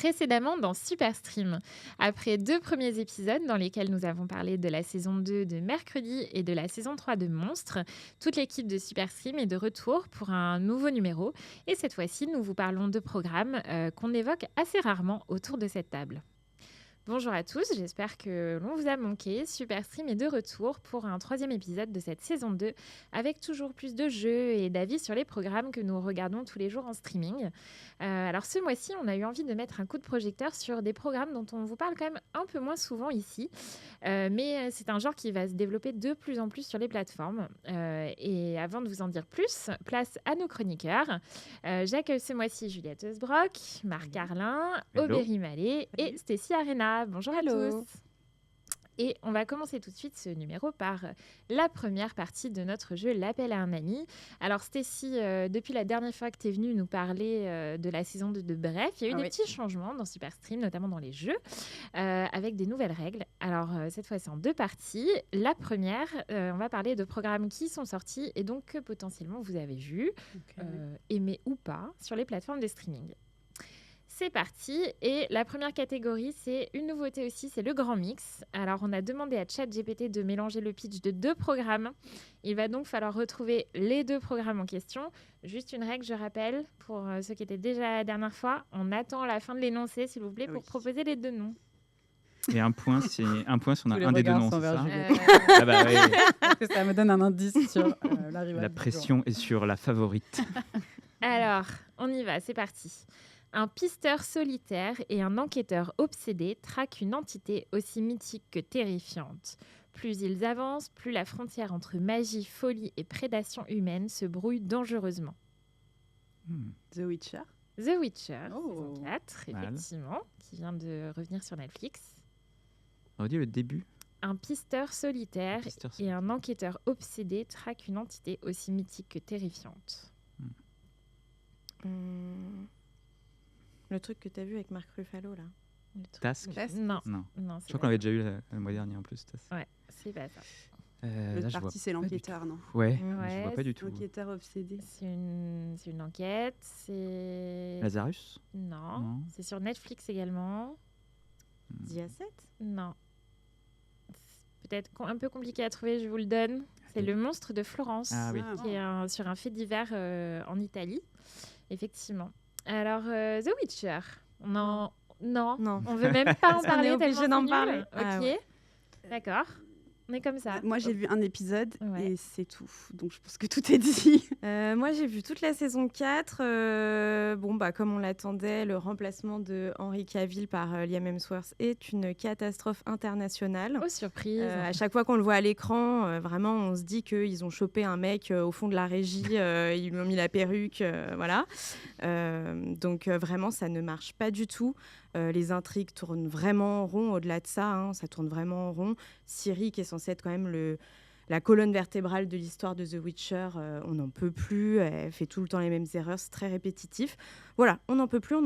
Précédemment dans Superstream. Après 2 premiers épisodes dans lesquels nous avons parlé de la saison 2 de Mercredi et de la saison 3 de Monstres, toute l'équipe de Superstream est de retour pour un nouveau numéro. Et cette fois-ci, nous vous parlons de programmes qu'on évoque assez rarement autour de cette table. Bonjour à tous, j'espère que l'on vous a manqué. Superstream est de retour pour un 3e épisode de cette saison 2 avec toujours plus de jeux et d'avis sur les programmes que nous regardons tous les jours en streaming. Alors ce mois-ci, on a eu envie de mettre un coup de projecteur sur des programmes dont on vous parle quand même un peu moins souvent ici. Mais c'est un genre qui va se développer de plus en plus sur les plateformes. Et avant de vous en dire plus, place à nos chroniqueurs. J'accueille ce mois-ci Juliette Heusbrock, Marc Carlin, Aubéry Mallet et Stécie Arena. Bonjour à tous. Et on va commencer tout de suite ce numéro par la première partie de notre jeu L'appel à un ami. Alors Stécie, depuis la dernière fois que tu es venue nous parler de la saison 2 de Bref, il y a eu des petits changements dans Superstream, notamment dans les jeux, avec des nouvelles règles. Alors cette fois, c'est en 2 parties. La première, on va parler de programmes qui sont sortis et donc que potentiellement vous avez vus, aimés ou pas, sur les plateformes de streaming. C'est parti. Et la première catégorie, c'est une nouveauté aussi, c'est le grand mix. Alors, on a demandé à ChatGPT de mélanger le pitch de 2 programmes. Il va donc falloir retrouver les 2 programmes en question. Juste une règle, je rappelle, pour ceux qui étaient déjà la dernière fois. On attend la fin de l'énoncé, s'il vous plaît, pour proposer les 2 noms. Et un point si on a un des 2 noms, c'est ça Ah bah oui. Parce que ça me donne un indice sur l'arrivée. La pression est sur la favorite. Alors, on y va, c'est parti. Un pisteur solitaire et un enquêteur obsédé traquent une entité aussi mythique que terrifiante. Plus ils avancent, plus la frontière entre magie, folie et prédation humaine se brouille dangereusement. The Witcher. The Witcher, saison 4, effectivement, qui vient de revenir sur Netflix. On va dire le début. Un pisteur solitaire et un enquêteur obsédé traquent une entité aussi mythique que terrifiante. Le truc que tu as vu avec Marc Ruffalo, là. Task. Non. Je crois qu'on l'avait déjà eu le mois dernier en plus. Task. Ouais, c'est pas ça. L'autre partie, c'est l'enquêteur, non? Ouais, je vois pas du tout. L'enquêteur obsédé. C'est une enquête. C'est Lazarus? Non. C'est sur Netflix également. The Asset? Non. C'est peut-être un peu compliqué à trouver, je vous le donne. C'est Le Monstre de Florence, qui est sur un fait divers en Italie. Effectivement. Alors, The Witcher. Non, on veut même pas en parler. On est obligé d'en parler. Ok, d'accord. On est comme ça. Moi, j'ai vu un épisode et c'est tout. Donc, je pense que tout est dit. Moi, j'ai vu toute la saison 4. Comme on l'attendait, le remplacement de Henry Cavill par Liam Hemsworth est une catastrophe internationale. Oh, surprise. À chaque fois qu'on le voit à l'écran, vraiment, on se dit qu'ils ont chopé un mec au fond de la régie, ils lui ont mis la perruque, voilà. Donc, vraiment, ça ne marche pas du tout. Les intrigues tournent vraiment en rond au-delà de ça. Ça tourne vraiment en rond. Ciri, qui est censée être quand même la colonne vertébrale de l'histoire de The Witcher, on n'en peut plus. Elle fait tout le temps les mêmes erreurs. C'est très répétitif. Voilà, on n'en peut plus.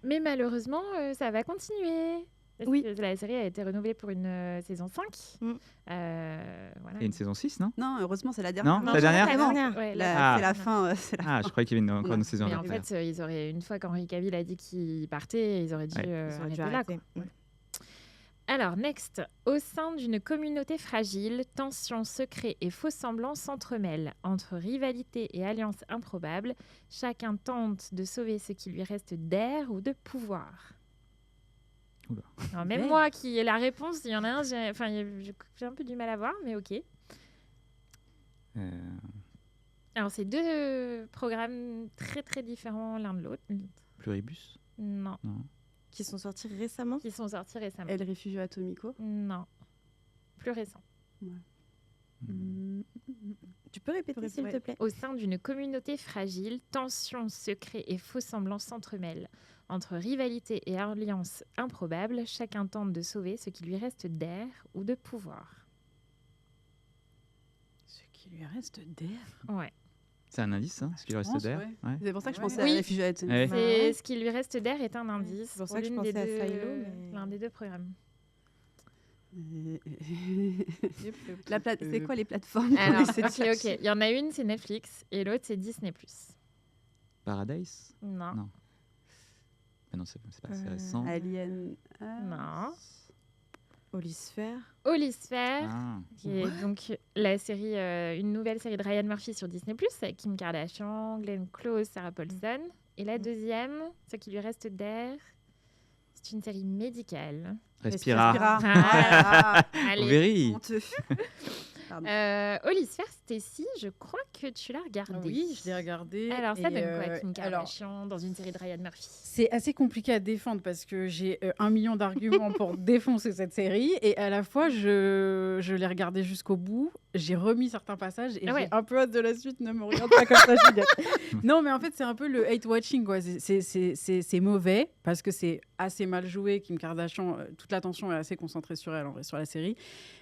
Mais malheureusement, ça va continuer. Oui. La série a été renouvelée pour une saison 5. Et une saison 6, non? Non, heureusement, c'est la dernière. Non, la dernière? Ouais, c'est la fin. Je croyais qu'il y avait encore une saison. Mais en fait, ils auraient, une fois qu'Henry Cavill a dit qu'il partait, ils auraient dû arrêter là. Alors, next. Au sein d'une communauté fragile, tensions, secrets et faux semblants s'entremêlent. Entre rivalité et alliances improbables, chacun tente de sauver ce qui lui reste d'air ou de pouvoir. Alors, même moi qui ai la réponse, il y en a un, j'ai un peu du mal à voir, mais ok. Alors, c'est 2 programmes très très différents l'un de l'autre. Pluribus? Non. Qui sont sortis récemment? El Refugio Atomico? Non. Plus récent. Tu peux répéter, s'il te plaît? Au sein d'une communauté fragile, tensions, secrets et faux semblants s'entremêlent. Entre rivalité et alliance improbable, chacun tente de sauver ce qui lui reste d'air ou de pouvoir. Ce qui lui reste d'air? Ouais. C'est un indice, ce qui lui reste d'air? Ouais. C'est pour ça que je pensais à Refugio Atomico. Ce qui lui reste d'air est un indice. C'est pour ça que je pensais à Silo. L'un des 2 programmes. C'est quoi les plateformes? Alors, ok. Il y en a une, c'est Netflix, et l'autre, c'est Disney+. Paradise? Non. Mais non, c'est pas assez récent. Alien. Non. Holysphère. Holysphère, Ah. qui est donc la série, une nouvelle série de Ryan Murphy sur Disney+, avec Kim Kardashian, Glenn Close, Sarah Paulson. Et la deuxième, ce qui lui reste d'air, c'est une série médicale. Respira. Ah, allez. Very. Honteux. Holysphère, Stécie, je crois que tu l'as regardé. Oui, je l'ai regardé. Alors, ça et, donne quoi, Kim alors, Kardashian, dans une série de Ryan Murphy? c'est assez compliqué à défendre parce que j'ai 1 million d'arguments pour défoncer cette série. Et à la fois, je l'ai regardée jusqu'au bout. J'ai remis certains passages et j'ai un peu hâte de la suite. Ne me regarde pas comme ça, Juliette. Non, mais en fait, c'est un peu le hate-watching, quoi. C'est mauvais parce que c'est assez mal joué. Kim Kardashian, toute l'attention est assez concentrée sur elle, en vrai, sur la série.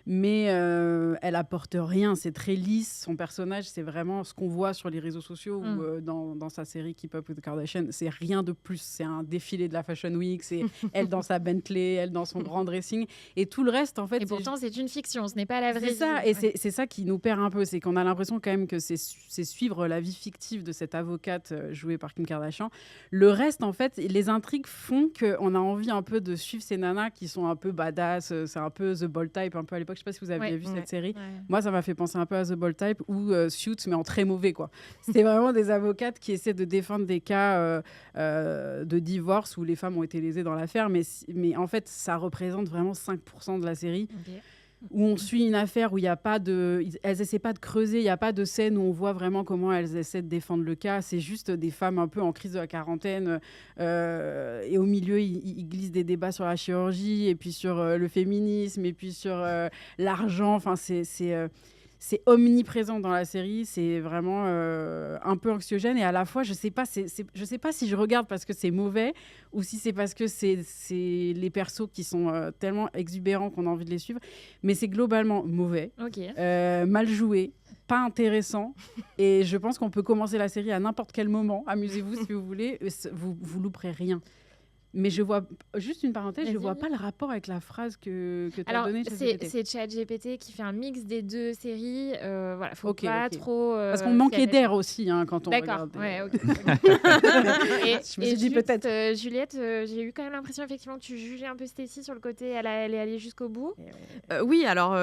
Mais elle apporte rien. C'est très lisse. Son personnage, c'est vraiment ce qu'on voit sur les réseaux sociaux ou dans sa série Keep Up with the Kardashians. C'est rien de plus. C'est un défilé de la Fashion Week. C'est elle dans sa Bentley, elle dans son grand dressing. Et tout le reste, en fait... Et pourtant, c'est une fiction. Ce n'est pas la vraie vie. C'est ça. Et c'est ça qui nous perd un peu. C'est qu'on a l'impression quand même que c'est suivre la vie fictive de cette avocate jouée par Kim Kardashian. Le reste, en fait, les intrigues font qu'on a envie un peu de suivre ces nanas qui sont un peu badass. C'est un peu The Bold Type, un peu à l'époque. Je sais pas si vous avez vu cette série. Moi, ça m'a fait penser un peu à The Bold Type ou Suits, mais en très mauvais, quoi. C'est vraiment des avocates qui essaient de défendre des cas de divorce où les femmes ont été lésées dans l'affaire, mais en fait, ça représente vraiment 5% de la série. Okay. Où on suit une affaire où il y a pas de... Elles essaient pas de creuser, il n'y a pas de scène où on voit vraiment comment elles essaient de défendre le cas. C'est juste des femmes un peu en crise de la quarantaine. Et au milieu, ils glissent des débats sur la chirurgie, et puis sur le féminisme, et puis sur l'argent. Enfin, c'est omniprésent dans la série. C'est vraiment un peu anxiogène. Et à la fois, je sais pas si je regarde parce que c'est mauvais ou si c'est parce que c'est les persos qui sont tellement exubérants qu'on a envie de les suivre. Mais c'est globalement mauvais, mal joué, pas intéressant. Et je pense qu'on peut commencer la série à n'importe quel moment. Amusez-vous si vous voulez. Vous louperez rien. Mais je vois, juste une parenthèse, je ne vois pas le rapport avec la phrase que tu as donnée. C'est ChatGPT qui fait un mix des deux séries. Voilà, faut pas trop... Parce qu'on manquait d'air aussi quand on regarde. D'accord, ouais, ok. Je me suis dit peut-être... Juliette, j'ai eu quand même l'impression effectivement que tu jugeais un peu Stécie sur le côté, elle est allée jusqu'au bout. Oui, alors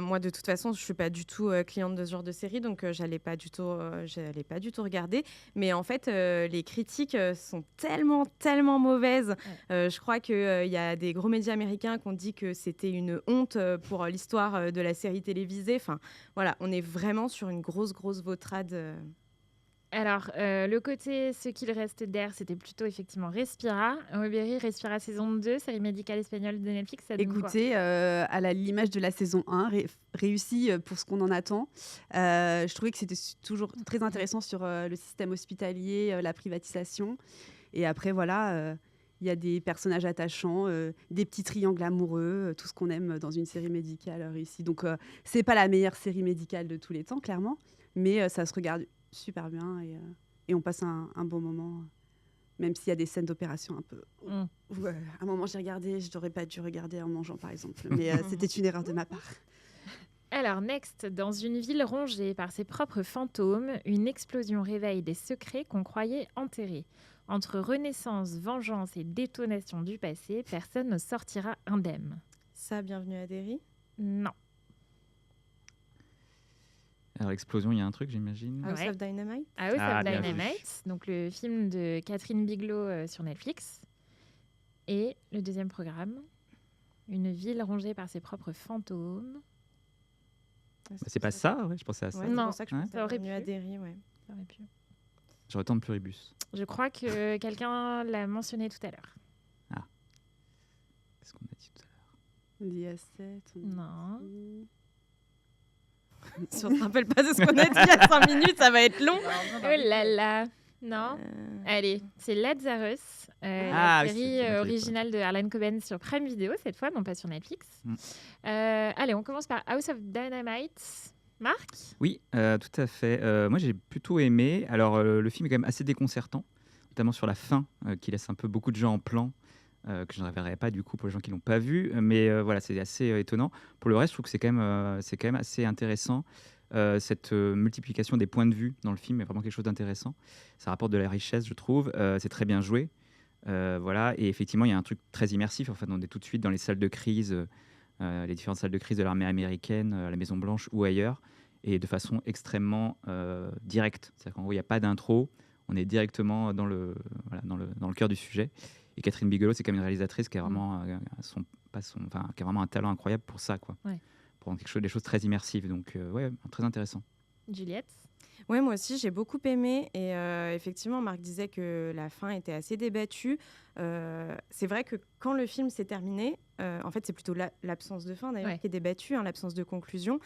moi de toute façon, je ne suis pas du tout cliente de ce genre de série, donc j'allais pas du tout regarder. Mais en fait, les critiques sont tellement mauvaises. Je crois qu'il y a des gros médias américains qui ont dit que c'était une honte pour l'histoire de la série télévisée. Enfin, voilà, on est vraiment sur une grosse vautrade. Alors, le côté ce qu'il reste d'air, c'était plutôt effectivement Respira. Ribéry, Respira saison 2, série médicale espagnole de Netflix. Ça donne écoutez, à l'image de la saison 1, réussi pour ce qu'on en attend. Je trouvais que c'était toujours très intéressant sur le système hospitalier, la privatisation. Et après, voilà... Il y a des personnages attachants, des petits triangles amoureux, tout ce qu'on aime dans une série médicale réussie. Donc, c'est pas la meilleure série médicale de tous les temps, clairement, mais ça se regarde super bien et on passe un bon moment, même s'il y a des scènes d'opération un peu... Ouais, à un moment, j'ai regardé, je n'aurais pas dû regarder en mangeant, par exemple, mais c'était une erreur de ma part. Alors, next, dans une ville rongée par ses propres fantômes, une explosion réveille des secrets qu'on croyait enterrés. Entre renaissance, vengeance et détonation du passé, personne ne sortira indemne. Ça, Bienvenue à Derry ? Non. Alors, explosion, il y a un truc, j'imagine. House of Dynamite ? House of Dynamite, donc le film de Catherine Bigelow sur Netflix. Et le deuxième programme, une ville rongée par ses propres fantômes. C'est pas ça, ouais, je pensais à ça. Ouais, non, c'est pour ça que je pensais à Bienvenue à Derry, ouais. Ça aurait pu. J'aurais tant de pluribus. Je crois que quelqu'un l'a mentionné tout à l'heure. Ah. Qu'est-ce qu'on a dit tout à l'heure ? L'IA7. Non. Si on ne se rappelle pas de ce qu'on a dit il y a 5 minutes, ça va être long. Oh là là. Non. Allez, c'est Lazarus, la série originale de Harlan Coben sur Prime Video cette fois, non pas sur Netflix. Allez, on commence par House of Dynamite. Marc ? Oui, tout à fait. Moi, j'ai plutôt aimé. Alors, le film est quand même assez déconcertant, notamment sur la fin, qui laisse un peu beaucoup de gens en plan, que je ne reverrai pas du coup pour les gens qui ne l'ont pas vu. Mais voilà, c'est assez étonnant. Pour le reste, je trouve que c'est quand même assez intéressant. Cette multiplication des points de vue dans le film est vraiment quelque chose d'intéressant. Ça rapporte de la richesse, je trouve. C'est très bien joué. Voilà. Et effectivement, il y a un truc très immersif. En fait, on est tout de suite dans les salles de crise, les différentes salles de crise de l'armée américaine, à la Maison Blanche ou ailleurs, et de façon extrêmement directe. C'est-à-dire qu'en gros, il n'y a pas d'intro. On est directement dans le cœur du sujet. Et Catherine Bigelow, c'est quand même une réalisatrice qui a vraiment, qui a vraiment un talent incroyable pour ça, quoi. Ouais. Pour rendre des choses très immersives. Donc, ouais, très intéressant. Juliette? Ouais, moi aussi, j'ai beaucoup aimé. Et effectivement, Marc disait que la fin était assez débattue. C'est vrai que quand le film s'est terminé, en fait, c'est plutôt l'absence de fin, d'ailleurs, qui est débattue, l'absence de conclusion.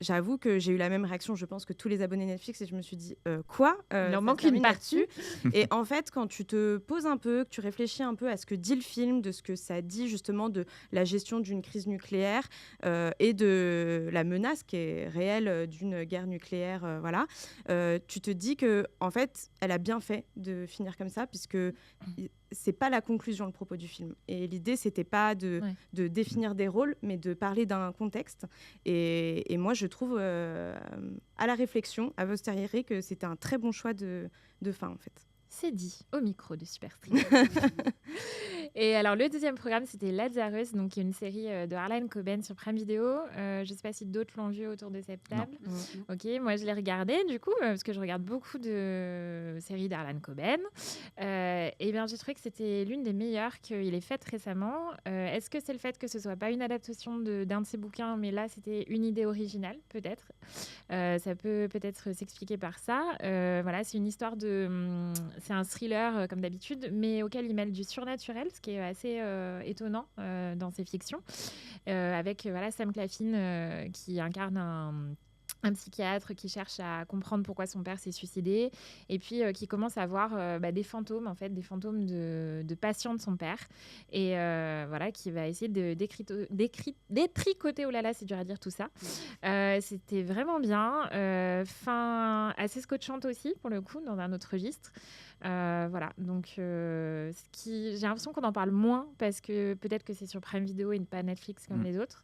J'avoue que j'ai eu la même réaction, je pense, que tous les abonnés Netflix, et je me suis dit, quoi Il en manque une partie. Et en fait, quand tu te poses un peu, que tu réfléchis un peu à ce que dit le film, de ce que ça dit justement de la gestion d'une crise nucléaire et de la menace qui est réelle d'une guerre nucléaire, voilà, tu te dis que en fait, elle a bien fait de finir comme ça, puisque c'est pas la conclusion, le propos du film. Et l'idée, c'était pas de définir des rôles, mais de parler d'un contexte. Et moi, je trouve, à la réflexion, à posteriori, que c'était un très bon choix de fin, en fait. C'est dit au micro de Super Stream. Et alors, le deuxième programme, c'était Lazarus, donc qui est une série de Harlan Coben sur Prime Video. Je ne sais pas si d'autres l'ont vu autour de cette table. Ok, moi je l'ai regardé du coup, parce que je regarde beaucoup de séries d'Harlan Coben. Et bien, j'ai trouvé que c'était l'une des meilleures qu'il ait faites récemment. Est-ce que c'est le fait que ce soit pas une adaptation d'un de ses bouquins, mais là c'était une idée originale, peut-être. Ça peut peut-être s'expliquer par ça. Voilà, c'est une histoire c'est un thriller comme d'habitude, mais auquel il mêle du surnaturel, ce qui est assez étonnant dans ses fictions, avec Sam Claflin qui incarne un psychiatre qui cherche à comprendre pourquoi son père s'est suicidé, et puis qui commence à voir des fantômes, en fait, des fantômes de patients de son père, et qui va essayer de détricoter, oh là là, c'est dur à dire tout ça. C'était vraiment bien, fin assez scotchante aussi, pour le coup, dans un autre registre. Donc j'ai l'impression qu'on en parle moins parce que peut-être que c'est sur Prime Video et pas Netflix comme les autres.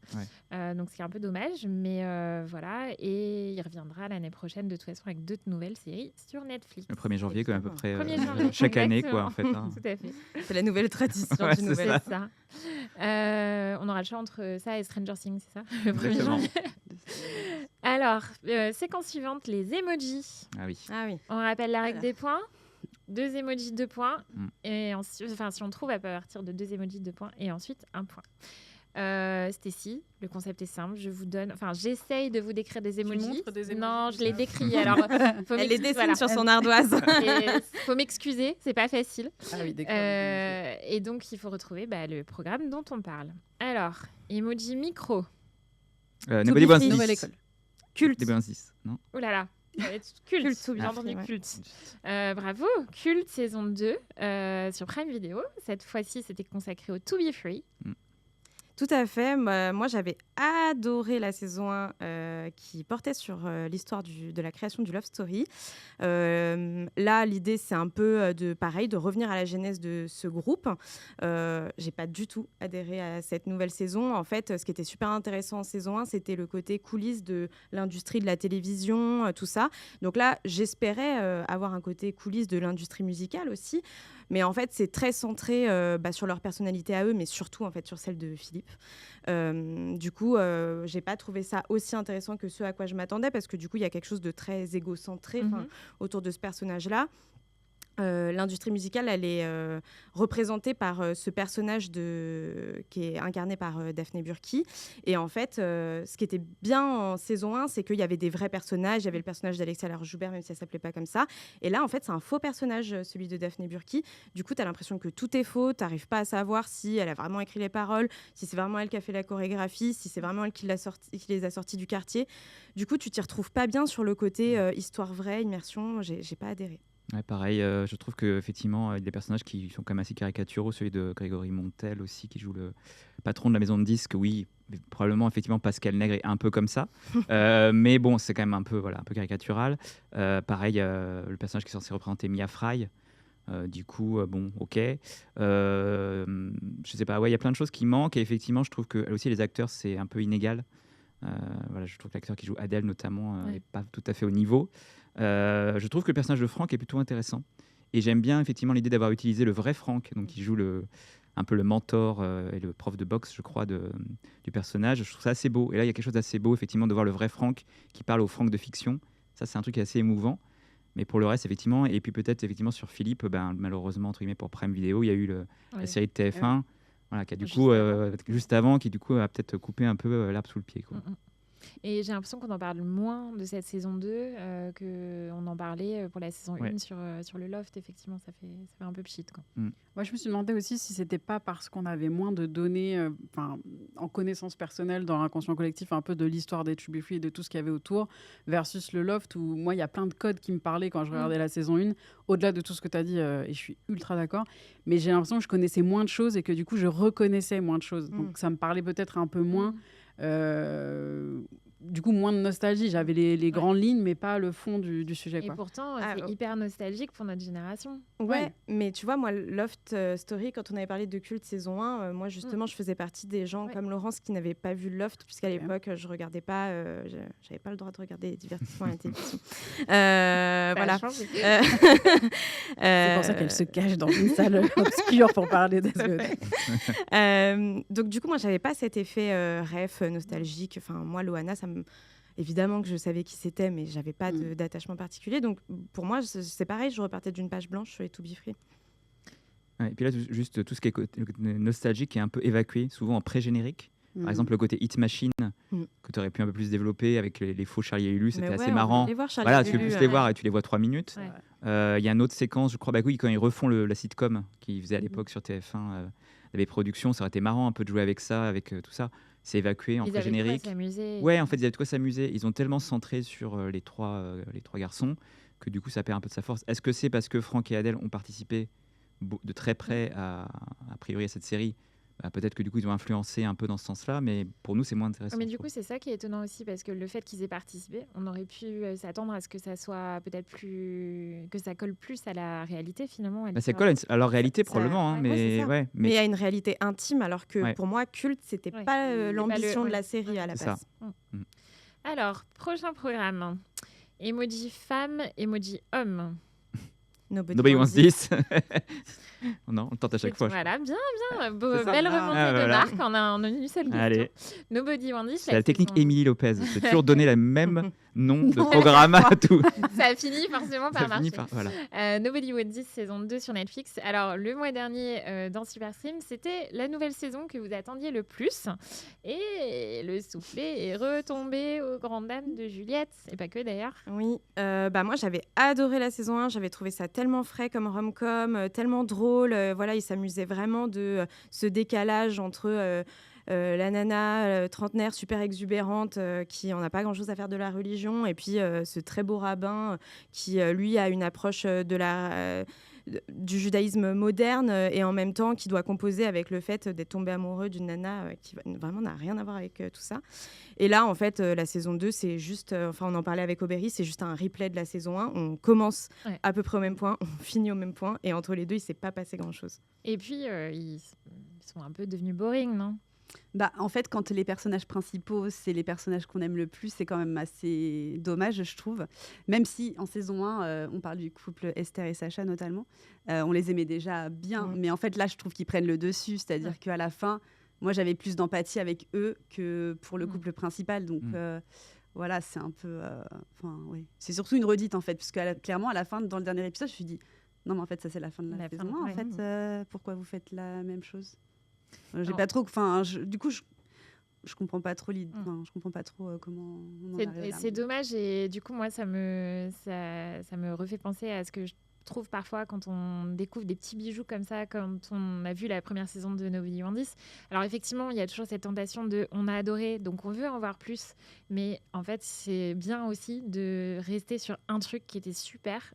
Donc c'est un peu dommage, mais voilà. Et il reviendra l'année prochaine de toute façon avec d'autres nouvelles séries sur Netflix. Le 1er janvier, quand même, à peu près. 1er janvier, chaque année, quoi, en fait. Tout à fait. C'est la nouvelle tradition du nouvel. C'est ça. On aura le choix entre ça et Stranger Things, c'est ça, le 1er janvier. Alors, séquence suivante, les emojis. Ah oui. On rappelle la règle des points. 2 emojis, 2 points. Et ensuite, si on trouve à partir de 2 emojis, 2 points. Et ensuite, 1 point. Stécie, le concept est simple. J'essaye de vous décrire des emojis. Tu montres des emojis. Non, je les décris. Alors, elle les dessine sur son ardoise. Il faut m'excuser, c'est pas facile. Ah oui, d'accord. Et donc, il faut retrouver le programme dont on parle. Alors, emoji micro. Nobody Wants This. Nouvelle école. Culte. Nobody Wants This, non ? Oh là là. Culte, j'ai entendu culte. Bravo, Culte saison 2 sur Prime Video. Cette fois-ci, c'était consacré au To Be Free. Tout à fait. Moi, j'avais adoré la saison 1 qui portait sur l'histoire de la création du Love Story. Là, l'idée, c'est un peu de revenir à la genèse de ce groupe. J'ai pas du tout adhéré à cette nouvelle saison. En fait, ce qui était super intéressant en saison 1, c'était le côté coulisses de l'industrie de la télévision, tout ça. Donc là, j'espérais avoir un côté coulisses de l'industrie musicale aussi. Mais en fait, c'est très centré sur leur personnalité à eux, mais surtout en fait sur celle de Philippe. Du coup, j'ai pas trouvé ça aussi intéressant que ce à quoi je m'attendais, parce que du coup, il y a quelque chose de très égocentré autour de ce personnage-là. L'industrie musicale, elle est représentée par ce personnage qui est incarné par Daphné Burki. Et en fait, ce qui était bien en saison 1, c'est qu'il y avait des vrais personnages. Il y avait le personnage d'Alexia Laroche-Joubert, même si elle ne s'appelait pas comme ça. Et là, en fait, c'est un faux personnage, celui de Daphné Burki. Du coup, tu as l'impression que tout est faux. Tu n'arrives pas à savoir si elle a vraiment écrit les paroles, si c'est vraiment elle qui a fait la chorégraphie, si c'est vraiment elle qui les a sortis du quartier. Du coup, tu t'y retrouves pas bien sur le côté histoire vraie, immersion. J'ai pas adhéré. Ouais, pareil, je trouve qu'effectivement, il y a des personnages qui sont quand même assez caricaturaux, celui de Grégory Montel aussi, qui joue le patron de la maison de disques. Oui, probablement, effectivement, Pascal Nègre est un peu comme ça. Mais bon, c'est quand même un peu caricatural. Pareil, le personnage qui est censé représenter Mia Fry. Du coup, bon, ok. Je sais pas, ouais, il y a plein de choses qui manquent. Et effectivement, je trouve que aussi les acteurs, c'est un peu inégal. Je trouve que l'acteur qui joue Adèle, notamment, n'est pas tout à fait au niveau. Je trouve que le personnage de Franck est plutôt intéressant. Et j'aime bien effectivement l'idée d'avoir utilisé le vrai Frank, donc qui joue un peu le mentor et le prof de boxe, je crois, du personnage. Je trouve ça assez beau. Et là, il y a quelque chose d'assez beau, effectivement, de voir le vrai Frank qui parle au Frank de fiction. Ça, c'est un truc assez émouvant. Mais pour le reste, effectivement, et puis peut-être effectivement sur Philippe, malheureusement, entre guillemets, pour Prime Video, il y a eu la série de TF1, voilà, qui a du coup, juste avant, qui du coup a peut-être coupé un peu l'herbe sous le pied, quoi. Et j'ai l'impression qu'on en parle moins de cette saison 2 qu'on en parlait pour la saison 1 sur le Loft. Effectivement, ça fait un peu pchit, quoi. Moi, je me suis demandé aussi si c'était pas parce qu'on avait moins de données en connaissance personnelle dans l'inconscient collectif, un peu de l'histoire des To Be Free et de tout ce qu'il y avait autour, versus le Loft, où moi, il y a plein de codes qui me parlaient quand je regardais la saison 1, au-delà de tout ce que tu as dit, et je suis ultra d'accord. Mais j'ai l'impression que je connaissais moins de choses et que du coup, je reconnaissais moins de choses. Donc, ça me parlait peut-être un peu moins. Du coup, moins de nostalgie. J'avais les grandes lignes, mais pas le fond du sujet. Et pourtant, c'est hyper nostalgique pour notre génération. Ouais, mais tu vois, moi, Loft Story, quand on avait parlé de Culte saison 1, moi, justement, je faisais partie des gens comme Laurence qui n'avaient pas vu Loft, puisqu'à l'époque, je regardais pas, j'avais pas le droit de regarder les divertissements à la télévision. Voilà. C'est pour ça qu'elle se cache dans une salle obscure pour parler des donc, du coup, moi, j'avais pas cet effet ref nostalgique. Enfin, moi, Loana, évidemment que je savais qui c'était, mais j'avais pas d'attachement particulier. Donc, pour moi, c'est pareil, je repartais d'une page blanche sur les To Be Free. Ouais, et puis là, juste tout ce qui est nostalgique est un peu évacué, souvent en pré-générique. Par exemple, le côté Hit Machine, que tu aurais pu un peu plus développer avec les faux Charlie et Lulu, c'était assez marrant. Voilà, tu peux plus les voir et tu les vois 3 minutes. Il y a une autre séquence, je crois, quand ils refont la sitcom qu'ils faisaient à l'époque sur TF1, les productions, ça aurait été marrant un peu de jouer avec ça, avec tout ça. C'est évacué en pré-générique. Ouais, en fait, ils avaient de quoi s'amuser. Ils ont tellement centré sur les trois garçons que du coup, ça perd un peu de sa force. Est-ce que c'est parce que Franck et Adèle ont participé de très près a priori à cette série? Peut-être que du coup ils ont influencé un peu dans ce sens-là, mais pour nous c'est moins intéressant. Mais du coup c'est ça qui est étonnant aussi, parce que le fait qu'ils aient participé, on aurait pu s'attendre à ce que ça soit peut-être plus, que ça colle plus à la réalité finalement. Ça colle à leur réalité probablement, mais il y a une réalité intime, alors que pour moi Culte c'était pas l'ambition de la série à la base. Alors prochain programme, emoji femme, emoji homme. Nobody wants this. Non, on le tente à chaque fois. Voilà, bien. Belle remontée de Marc en une seule question. Allez. Nobody wants this. C'est la technique Émilie Lopez. C'est toujours donner le même nom de programme à tout. Ça a fini forcément par marcher. Voilà. Nobody wants this, saison 2 sur Netflix. Alors, le mois dernier, dans Superstream, c'était la nouvelle saison que vous attendiez le plus. Et le soufflet est retombé aux grandes dames de Juliette. Et pas que d'ailleurs. Oui. Moi, j'avais adoré la saison 1. J'avais trouvé ça tellement frais comme rom-com, tellement drôle. Voilà, il s'amusait vraiment de ce décalage entre la nana trentenaire super exubérante qui en a pas grand-chose à faire de la religion, et puis ce très beau rabbin qui, lui, a une approche du judaïsme moderne et en même temps qui doit composer avec le fait d'être tombé amoureux d'une nana qui vraiment n'a rien à voir avec tout ça. Et là, en fait, la saison 2, c'est juste... on en parlait avec Aubéry, c'est juste un replay de la saison 1. On commence à peu près au même point, on finit au même point, et entre les deux, il ne s'est pas passé grand-chose. Et puis, ils sont un peu devenus boring, non ? En fait, quand les personnages principaux, c'est les personnages qu'on aime le plus, c'est quand même assez dommage, je trouve. Même si, en saison 1, on parle du couple Esther et Sacha, notamment, on les aimait déjà bien. Mais en fait, là, je trouve qu'ils prennent le dessus. C'est-à-dire qu'à la fin, moi, j'avais plus d'empathie avec eux que pour le couple principal. Donc, voilà, c'est un peu... C'est surtout une redite, en fait. Parce que clairement, à la fin, dans le dernier épisode, je me suis dit, non, mais en fait, ça, c'est la fin de la saison 1. En fait, pourquoi vous faites la même chose ? J'ai pas trop... du coup, je comprends pas trop l'idée. Je comprends pas trop comment on en arrive là. C'est dommage, et du coup, moi, ça me refait penser à ce que je trouve parfois quand on découvre des petits bijoux comme ça, quand on a vu la première saison de Nobody Wants This. Alors effectivement, il y a toujours cette tentation de on a adoré, donc on veut en voir plus, mais en fait c'est bien aussi de rester sur un truc qui était super,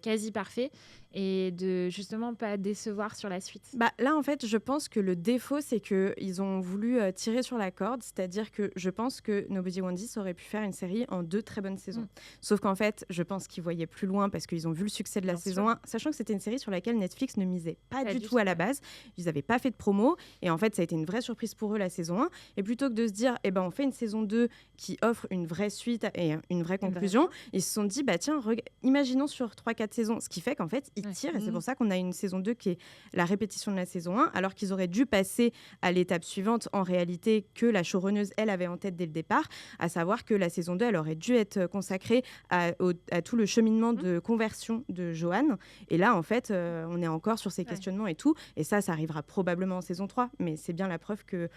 quasi parfait, et de justement pas décevoir sur la suite. Là, en fait, je pense que le défaut, c'est qu'ils ont voulu tirer sur la corde, c'est-à-dire que je pense que Nobody Wants This aurait pu faire une série en 2 très bonnes saisons. Sauf qu'en fait, je pense qu'ils voyaient plus loin parce qu'ils ont vu le succès de la saison 1, sachant que c'était une série sur laquelle Netflix ne misait pas du tout à la base. Ils n'avaient pas fait de promo, et en fait, ça a été une vraie surprise pour eux, la saison 1. Et plutôt que de se dire, on fait une saison 2 qui offre une vraie suite et une vraie conclusion, ils se sont dit, tiens, imaginons sur 3-4 saisons, ce qui fait qu'en fait, ils tirent. Et c'est Mhm. pour ça qu'on a une saison 2 qui est la répétition de la saison 1, alors qu'ils auraient dû passer à l'étape suivante, en réalité, que la showrunneuse, elle, avait en tête dès le départ, à savoir que la saison 2, elle aurait dû être consacrée à tout le cheminement de conversion de Johan. Et là, en fait, on est encore sur ces questionnements et tout. Et ça arrivera probablement en saison 3. Mais c'est bien la preuve que,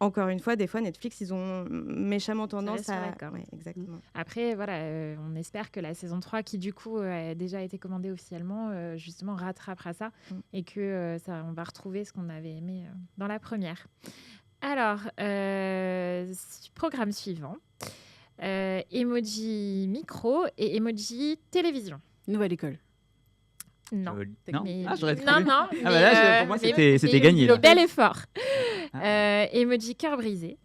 encore une fois, des fois, Netflix, ils ont méchamment tendance reste sur la à... corde. Ouais, exactement. Après, voilà, on espère que la saison 3, qui du coup a déjà été commandée officiellement, justement rattrapera ça et que on va retrouver ce qu'on avait aimé dans la première. Alors, programme suivant. Emoji micro et emoji télévision. Nouvelle école. Non. Non. Mais- J'aurais non, cru. non. Ah bah là, pour moi, c'était gagné. Mais là. bel effort. Ah. Emoji cœur brisé.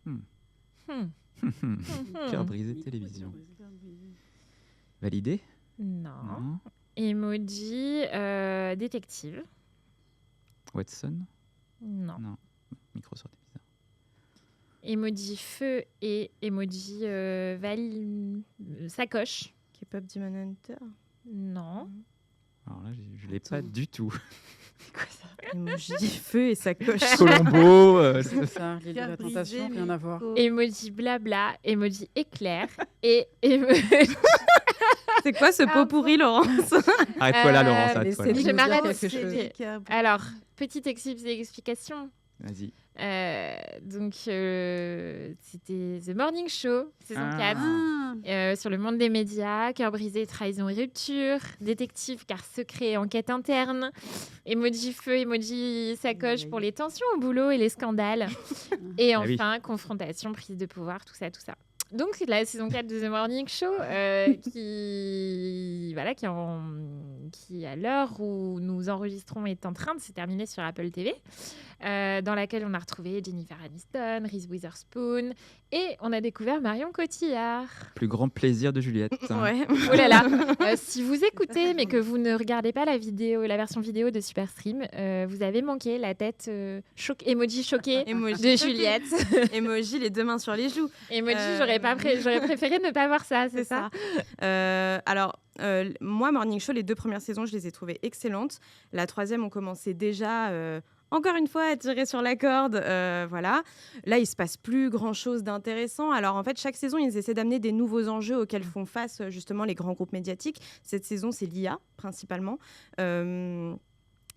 Hmm. Hmm. Cœur brisé, télévision. Validé? Non. Non. Emoji détective. Watson? Non. Non. Micro sur des bizarres. Emoji feu et emoji sacoche. K-pop Demon Hunter. Non. Alors là, je l'ai pas du tout. Emoji feu et sacoche. Colombo. C'est ça, l'île de Cœur la brisé, tentation, rien à voir. Miko. Emoji blabla, emoji éclair et C'est quoi ce pot pourri, Laurence? Arrête-toi là, Laurence. mais Arrête-toi c'est là. Je m'arrête. quelque chose. Alors, petite explication. Vas-y. Donc, c'était The Morning Show, saison Ah. 4. Ah, Sur le monde des médias, cœur brisé, trahison et rupture, détective car secret et enquête interne, emoji feu, emoji sacoche pour les tensions au boulot et les scandales, et Ah oui. enfin confrontation, prise de pouvoir, tout ça, tout ça. Donc c'est la saison 4 de The Morning Show qui à l'heure où nous enregistrons est en train de se terminer sur Apple TV, dans laquelle on a retrouvé Jennifer Aniston, Reese Witherspoon et on a découvert Marion Cotillard. Plus grand plaisir de Juliette. Ouais. Oh là là. Si vous écoutez mais que vous ne regardez pas la version vidéo de Superstream, vous avez manqué la tête emoji choquée Emoji de choquée. Juliette. Emoji les deux mains sur les joues. Emoji, j'aurais préféré ne pas voir ça, c'est ça. Alors, moi, Morning Show, les 2 premières saisons, je les ai trouvées excellentes. La 3e, on commençait déjà, encore une fois, à tirer sur la corde. Voilà. Là, il se passe plus grand-chose d'intéressant. Alors, en fait, chaque saison, ils essaient d'amener des nouveaux enjeux auxquels font face, justement, les grands groupes médiatiques. Cette saison, c'est l'IA, principalement.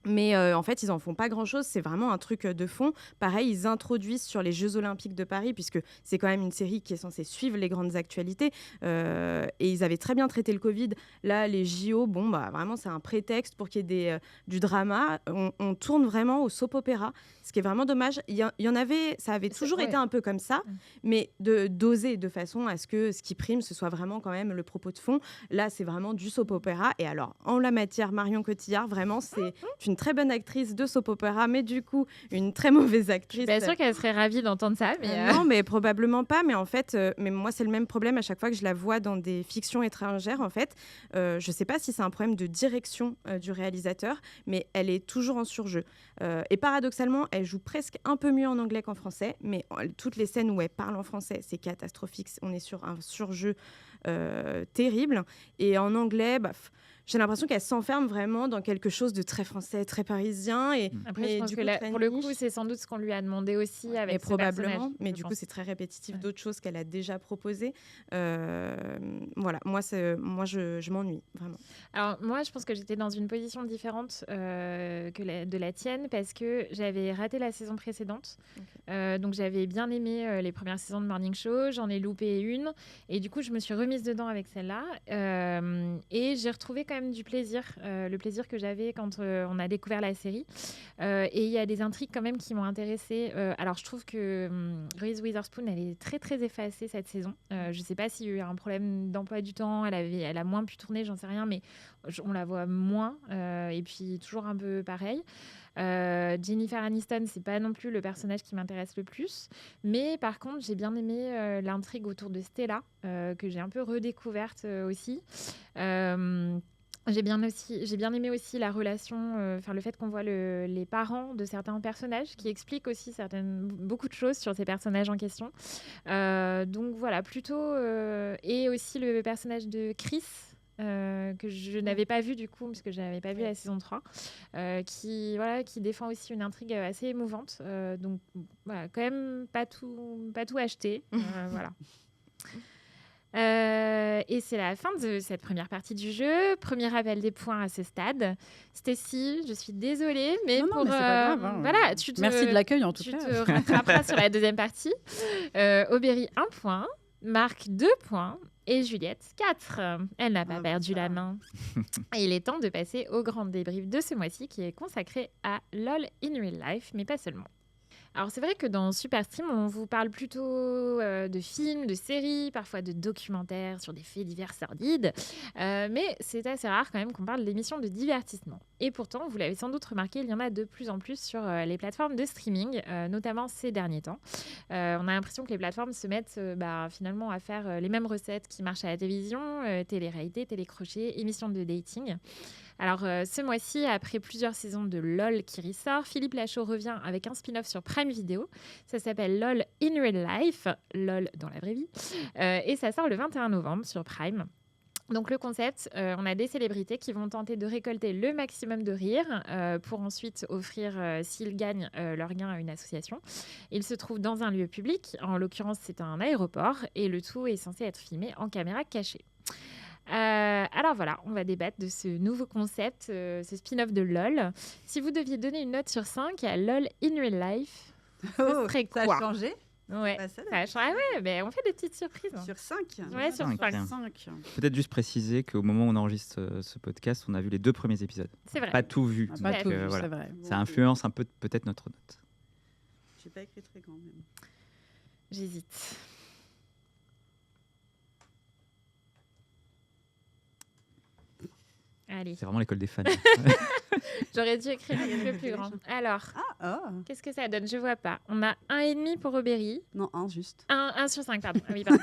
Mais en fait, ils n'en font pas grand-chose. C'est vraiment un truc de fond. Pareil, ils introduisent sur les Jeux Olympiques de Paris, puisque c'est quand même une série qui est censée suivre les grandes actualités. Et ils avaient très bien traité le Covid. Là, les JO, bon, bah, vraiment, c'est un prétexte pour qu'il y ait du drama. On tourne vraiment au soap-opéra, ce qui est vraiment dommage. Il y en avait, ça avait toujours été un peu comme ça, mais d'oser de façon à ce que ce qui prime, ce soit vraiment quand même le propos de fond. Là, c'est vraiment du soap-opéra. Et alors, en la matière, Marion Cotillard, vraiment, c'est une très bonne actrice de soap opéra, mais du coup, une très mauvaise actrice. Bien sûr qu'elle serait ravie d'entendre ça. Mais Non, mais probablement pas. Mais en fait, mais moi, c'est le même problème à chaque fois que je la vois dans des fictions étrangères. En fait, je ne sais pas si c'est un problème de direction du réalisateur, mais elle est toujours en surjeu. Et paradoxalement, elle joue presque un peu mieux en anglais qu'en français. Mais toutes les scènes où elle parle en français, c'est catastrophique. On est sur un surjeu terrible. Et en anglais, j'ai l'impression qu'elle s'enferme vraiment dans quelque chose de très français, très parisien. Et, après, mais je pense du que coup, pour le coup, c'est sans doute ce qu'on lui a demandé aussi avec mais ce probablement, personnage, mais je du coup, pense. c'est très répétitif d'autres choses qu'elle a déjà proposées. Voilà, moi, je m'ennuie, vraiment. Alors moi, je pense que j'étais dans une position différente de la tienne parce que j'avais raté la saison précédente. Donc j'avais bien aimé les premières saisons de Morning Show, j'en ai loupé une et du coup je me suis remise dedans avec celle-là et j'ai retrouvé quand même du plaisir, le plaisir que j'avais quand on a découvert la série. Et il y a des intrigues quand même qui m'ont intéressée. Alors je trouve que Reese Witherspoon, elle est très très effacée cette saison. Je sais pas s'il y a eu un problème d'emploi du temps, elle a moins pu tourner, j'en sais rien, mais on la voit moins et puis toujours un peu pareil. Jennifer Aniston, c'est pas non plus le personnage qui m'intéresse le plus, mais par contre j'ai bien aimé l'intrigue autour de Stella que j'ai un peu redécouverte aussi. J'ai bien aimé aussi la relation, le fait qu'on voit les parents de certains personnages, qui expliquent aussi beaucoup de choses sur ces personnages en question. Donc voilà, plutôt... et aussi le personnage de Chris, que je n'avais pas vu du coup, parce que je n'avais pas vu la saison 3, qui défend aussi une intrigue assez émouvante. Donc, voilà, quand même pas tout acheté. Voilà. Et c'est la fin de cette première partie du jeu. Premier rappel des points à ce stade. Stécie, je suis désolée, mais Non, mais c'est pas grave, hein. voilà, Merci de l'accueil en tout tu cas. te rattraperas sur la deuxième partie. Aubery, 1 point. Marc, 2 points. Et Juliette, 4. Elle n'a pas perdu la main. Et il est temps de passer au grand débrief de ce mois-ci qui est consacré à LOL in Real Life, mais pas seulement. Alors c'est vrai que dans Superstream, on vous parle plutôt de films, de séries, parfois de documentaires sur des faits divers sordides. Mais c'est assez rare quand même qu'on parle d'émissions de divertissement. Et pourtant, vous l'avez sans doute remarqué, il y en a de plus en plus sur les plateformes de streaming, notamment ces derniers temps. On a l'impression que les plateformes se mettent finalement à faire les mêmes recettes qui marchent à la télévision, télé-réalité, télé-crochet, émissions de dating. Alors, ce mois-ci, après plusieurs saisons de LOL qui ressort, Philippe Lachaud revient avec un spin-off sur Prime Video. Ça s'appelle LOL in Real Life, LOL dans la vraie vie. Et ça sort le 21 novembre sur Prime. Donc le concept, on a des célébrités qui vont tenter de récolter le maximum de rire pour ensuite offrir, s'ils gagnent, leur gain à une association. Ils se trouvent dans un lieu public, en l'occurrence c'est un aéroport, et le tout est censé être filmé en caméra cachée. Alors voilà, on va débattre de ce nouveau concept, ce spin-off de LOL. Si vous deviez donner une note sur 5 à LOL in Real Life, ce serait quoi? Ça a changé. Ouais, Bah, ça, ça a changé. Ouais, mais on fait des petites surprises. Sur 5. Ouais, sur 5. 5. Peut-être juste préciser qu'au moment où on enregistre ce podcast, on a vu les 2 premiers épisodes. C'est vrai. Pas tout vu. Pas Donc, tout vu, voilà. c'est vrai. Ça influence un peu peut-être notre note. J'ai pas écrit très grand même. J'hésite. Allez, C'est vraiment l'école des fans. j'aurais dû écrire un Il y a petit des peu plus grand. révélations. Alors, qu'est-ce que ça donne? Je vois pas. On a 1,5 pour Aubery. Non, 1 juste. 1 sur 5, pardon. Ah oui, pardon.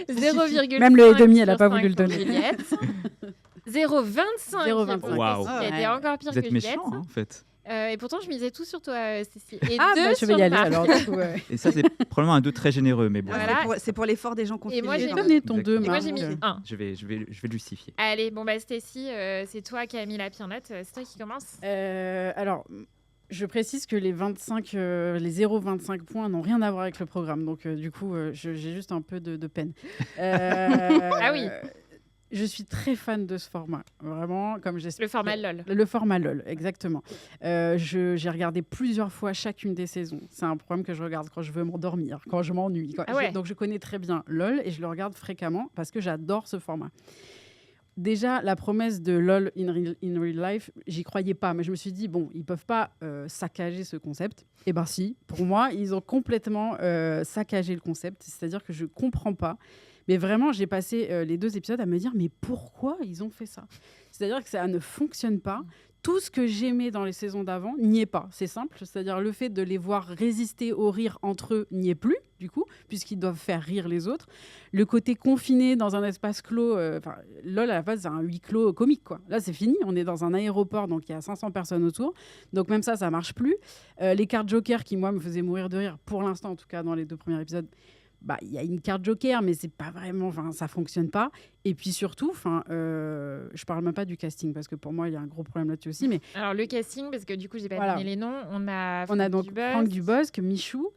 0,5 Même le et demi, elle a sur pas 5 voulu le pour donner. Juliette. 0,25 0,25. pour Waouh. Stécie, qui était encore pire Vous que êtes Juliette. méchant, hein, en fait. Et pourtant, je misais tout sur toi, Stécie. Et Ah, 2 bah, je sur vais y aller Marc. alors. Du coup, ouais. Et ça, c'est probablement un 2 très généreux, mais bon. Voilà. C'est pour l'effort des gens confinés. moi, j'ai quand Donné même. ton Exactement. 2, Et moi, Marc. j'ai mis 1. Je vais le justifier. Allez, bon, bah, Stécie, c'est toi qui as mis la pire note. C'est toi qui commence. Alors, je précise que les 0,25 points n'ont rien à voir avec le programme. Donc, du coup, j'ai juste un peu de peine. Ah oui. Je suis très fan de ce format. Vraiment, comme j'explique. Le format LOL. Le format LOL, exactement. J'ai regardé plusieurs fois chacune des saisons. C'est un programme que je regarde quand je veux m'endormir, quand je m'ennuie. Ah ouais. Donc, je connais très bien LOL et je le regarde fréquemment parce que j'adore ce format. Déjà, la promesse de LOL in Real Life, j'y croyais pas, mais je me suis dit, bon, ils peuvent pas saccager ce concept. Eh ben si, pour moi, ils ont complètement saccagé le concept, c'est-à-dire que je comprends pas. Mais vraiment, j'ai passé les 2 épisodes à me dire, mais pourquoi ils ont fait ça? C'est-à-dire que ça ne fonctionne pas. Tout ce que j'aimais dans les saisons d'avant n'y est pas. C'est simple, c'est-à-dire le fait de les voir résister au rire entre eux n'y est plus, du coup, puisqu'ils doivent faire rire les autres. Le côté confiné dans un espace clos, LOL à la base c'est un huis clos comique, quoi. Là c'est fini, on est dans un aéroport, donc il y a 500 personnes autour, donc même ça marche plus. Les cartes Joker qui moi me faisaient mourir de rire, pour l'instant en tout cas dans les 2 premiers épisodes. Il y a une carte Joker, mais c'est pas vraiment, ça fonctionne pas. Et puis surtout, je parle même pas du casting parce que pour moi il y a un gros problème là-dessus aussi. Mais Alors, le casting, parce que du coup, j'ai pas Voilà. donné les noms. On a donc Dubosc. Franck Dubosc, Michou,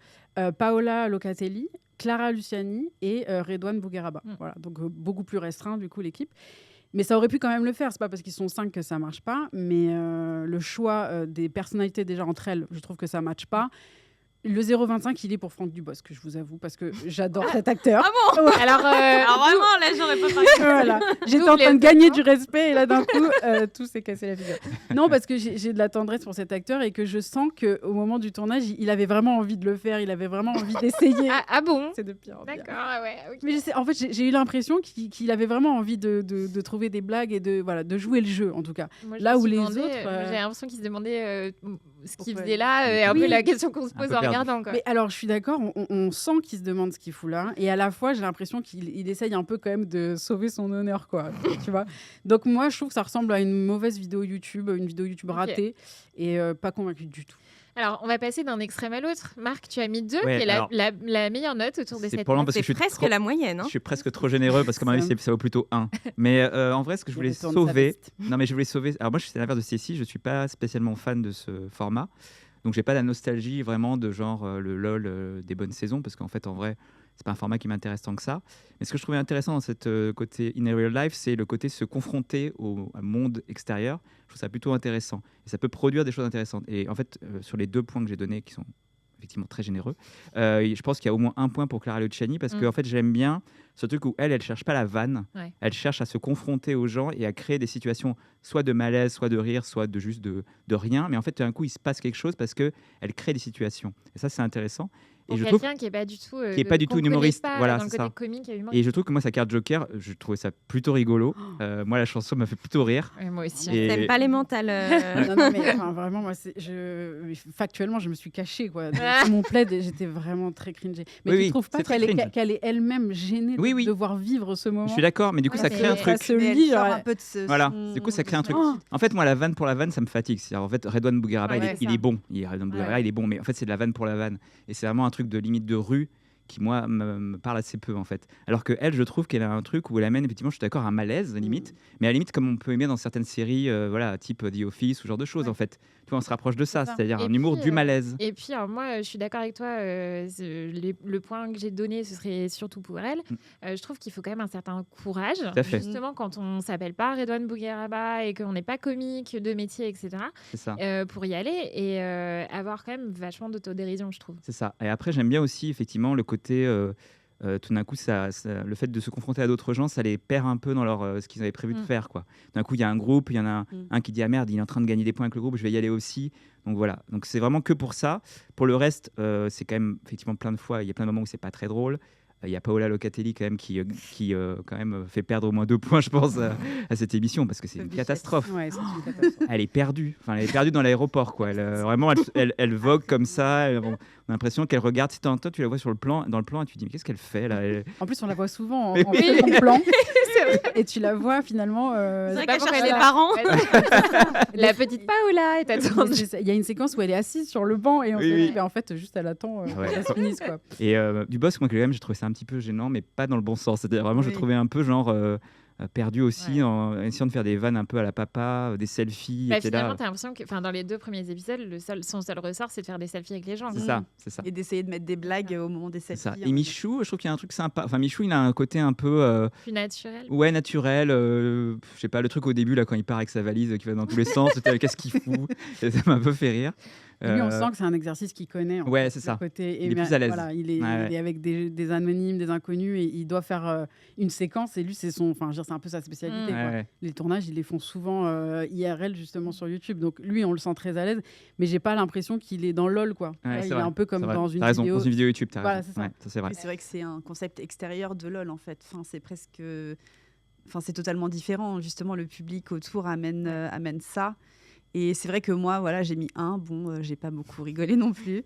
Paola Locatelli, Clara Luciani et Redouane Bougueraba. Voilà, donc beaucoup plus restreint du coup l'équipe. Mais ça aurait pu quand même le faire. C'est pas parce qu'ils sont 5 que ça marche pas, mais le choix des personnalités déjà entre elles, je trouve que ça matche pas. Le 0,25, il est pour Franck Dubosc, je vous avoue, parce que j'adore cet acteur. Ah bon? Alors, Alors vraiment, là, j'aurais pas parlé. Voilà. J'étais en train de gagner du respect et là, d'un coup, tout s'est cassé la figure. Non, parce que j'ai de la tendresse pour cet acteur et que je sens qu'au moment du tournage, il avait vraiment envie de le faire, il avait vraiment envie d'essayer. ah bon? C'est de pire en pire. D'accord, ah ouais. ok. Mais en fait, j'ai eu l'impression qu'il avait vraiment envie de trouver des blagues et de jouer le jeu, en tout cas. Moi, Là je me où suis les demandé, autres, j'ai l'impression qu'ils se demandaient ce qu'ils pourquoi faisaient là, et un Oui. peu la question qu'on se Un pose peu en perdu. regardant. Quoi. Mais alors, je suis d'accord, on sent qu'il se demande ce qu'il fout là. Et à la fois, j'ai l'impression qu'il essaye un peu quand même de sauver son honneur, quoi. Tu vois. Donc, moi, je trouve que ça ressemble à une mauvaise vidéo YouTube, une vidéo YouTube ratée. Et pas convaincue du tout. Alors, on va passer d'un extrême à l'autre. Marc, tu as mis 2, Ouais, qui est alors, la meilleure note autour de c'est cette pour l'an table. parce que C'est je suis presque trop- la moyenne. Je suis presque trop généreux parce qu'à mon avis, ça vaut plutôt 1. Mais en vrai, ce que je Il voulais retourne sa sauver. veste. Non, mais je voulais sauver. Alors, moi, je suis à l'inverse de Cécile, je suis pas spécialement fan de ce format. Donc, j'ai pas la nostalgie vraiment de genre le LOL des bonnes saisons parce qu'en fait, en vrai, c'est pas un format qui m'intéresse tant que ça. Mais ce que je trouvais intéressant dans cette côté in a real life, c'est le côté se confronter au monde extérieur. Je trouve ça plutôt intéressant et ça peut produire des choses intéressantes. Et en fait, sur les 2 points que j'ai donnés, qui sont effectivement très généreux, je pense qu'il y a au moins un point pour Clara Luciani parce que en fait, j'aime bien ce truc où elle cherche pas la vanne, Ouais. elle cherche à se confronter aux gens et à créer des situations soit de malaise, soit de rire, soit de juste de rien. Mais en fait, d'un coup, il se passe quelque chose parce que elle crée des situations. Et ça, c'est intéressant. Pour Et je trouve quelqu'un qui n'est pas du tout, qui est pas du qu'on tout une connaît humoriste, pas, voilà, dans le c'est côté ça. comique et humour. Et je trouve que moi, sa carte Joker, je trouvais ça plutôt rigolo. Moi, la chanson m'a fait plutôt rire. Ouais, moi aussi. Et- T'aimes pas les mentales. Non, mais enfin, vraiment, moi, factuellement, je me suis cachée quoi. Sous mon plaid, et j'étais vraiment très cringée. Mais Oui, tu oui, trouves pas c'est très cringe. qu'elle est elle-même gênée Oui, de oui. devoir vivre ce moment? Je suis d'accord, mais du coup, Ouais, ça mais crée un ça truc. se Mais elle lit, sort genre, un peu de ce. Voilà, son- du coup, ça crée un truc. Oh. En fait, moi, la vanne pour la vanne, ça me fatigue. En fait, Redouane Bougueraba, Ouais, il ça. est bon. Redouane Bougueraba, Ouais. il est bon. Mais en fait, c'est de la vanne pour la vanne. Et c'est vraiment un truc de limite de rue qui, moi, me parle assez peu, en fait. Alors que elle, je trouve qu'elle a un truc où elle amène, effectivement, je suis d'accord, un malaise, limite. Mais à la limite, comme on peut aimer dans certaines séries, voilà, type The Office, ou ce genre de choses, Ouais. en fait. Tu vois, on se rapproche de ça, C'est ça. c'est-à-dire Et un humour puis, du malaise. Et puis, alors moi, je suis d'accord avec toi. Le point que j'ai donné, ce serait surtout pour elle. Je trouve qu'il faut quand même un certain courage. Tout à fait. Justement, quand on s'appelle pas Redouane Bougueraba et qu'on n'est pas comique de métier, etc., C'est ça. pour y aller et avoir quand même vachement d'autodérision, je trouve. C'est ça. Et après, j'aime bien aussi, effectivement, le côté. Tout d'un coup, le fait de se confronter à d'autres gens, ça les perd un peu dans ce qu'ils avaient prévu de faire, quoi. D'un coup, il y a un groupe, il y en a un qui dit ah merde, il est en train de gagner des points avec le groupe, je vais y aller aussi. Donc voilà. Donc c'est vraiment que pour ça. Pour le reste, c'est quand même effectivement plein de fois. Il y a plein de moments où c'est pas très drôle. Il y a Paola Locatelli quand même qui quand même fait perdre au moins 2 points, je pense, à cette émission parce que c'est une catastrophe. Ouais, c'est une catastrophe. Elle est perdue. Enfin, elle est perdue dans l'aéroport, quoi. Vraiment, elle vogue comme ça. On a l'impression qu'elle regarde. Si toi, tu la vois dans le plan, et tu te dis mais qu'est-ce qu'elle fait là En plus, on la voit souvent en Mais oui. second plan. Et tu la vois finalement. C'est vrai pas qu'elle pour cherche elle les a- parents. La petite Paola est attendue. Il y a une séquence où elle est assise sur le banc et on Oui, se oui. dit, ben, en fait, juste elle attend Ouais. que ça se finisse. Quoi. Et du boss, moi, quand même, j'ai trouvé ça un petit peu gênant, mais pas dans le bon sens. C'est-à-dire vraiment, je le Oui. trouvais un peu genre perdu aussi Ouais. en essayant de faire des vannes un peu à la papa, des selfies, Bah, etc. finalement, t'as l'impression que dans les 2 premiers épisodes, son seul ressort, c'est de faire des selfies avec les gens. C'est ça, c'est ça. Et d'essayer de mettre des blagues au moment des C'est selfies. ça. Et Michou, je trouve qu'il y a un truc sympa. Enfin, Michou, il a un côté un peu Plus naturel. ouais, naturel. Je sais pas, le truc au début, là, quand il part avec sa valise qui va dans tous les sens, qu'est-ce qu'il fout Et ça m'a un peu fait rire. Et lui, on sent que c'est un exercice qu'il connaît. En ouais, fait, c'est le ça. Côté, Il est plus à l'aise. Voilà, il est Ouais. avec des anonymes, des inconnus, et il doit faire une séquence. Et lui, c'est son, enfin, je veux dire, c'est un peu sa spécialité. Mm. Quoi. Ouais. Les tournages, ils les font souvent IRL justement sur YouTube. Donc lui, on le sent très à l'aise, mais j'ai pas l'impression qu'il est dans LOL, quoi. Ouais, Ouais, c'est il est vrai, un peu comme c'est vrai. dans une T'as raison, vidéo. dans une vidéo YouTube, t'as Voilà, raison. c'est ça. Ouais, ça, c'est vrai. Mais c'est vrai que c'est un concept extérieur de LOL en fait. Enfin, c'est presque. Enfin, c'est totalement différent. Justement, le public autour amène ça. Et c'est vrai que moi, voilà, j'ai mis 1. Bon, j'ai pas beaucoup rigolé non plus.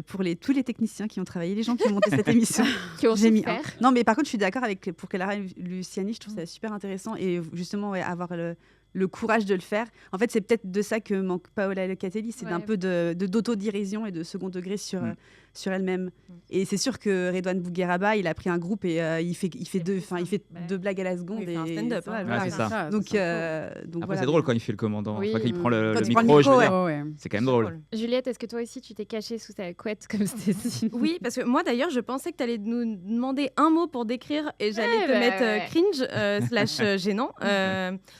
Pour tous les techniciens qui ont travaillé, les gens qui ont monté cette émission, Qui ont j'ai mis 1. souffert. Non, mais par contre, je suis d'accord pour Clara Luciani, je trouve ça super intéressant. Et justement, ouais, avoir le courage de le faire. En fait, c'est peut-être de ça que manque Paola Locatelli, c'est d'un Ouais. peu d'autodérision et de second degré sur elle-même. Et c'est sûr que Redouane Bougueraba, il a pris un groupe et il fait Ouais. 2 blagues à la seconde. Il fait un et stand-up, voilà, hein. voilà. Ouais, c'est ça. Donc Après, voilà. c'est drôle quand il fait le commandant. Oui. Quand il prend le Quand il micro, prend le je veux micro, dire, Ouais. c'est quand même drôle. Juliette, est-ce que toi aussi, tu t'es cachée sous ta couette comme Stécie? Oui, parce que moi d'ailleurs, je pensais que tu allais nous demander un mot pour décrire et j'allais te bah, mettre ouais. cringe slash gênant.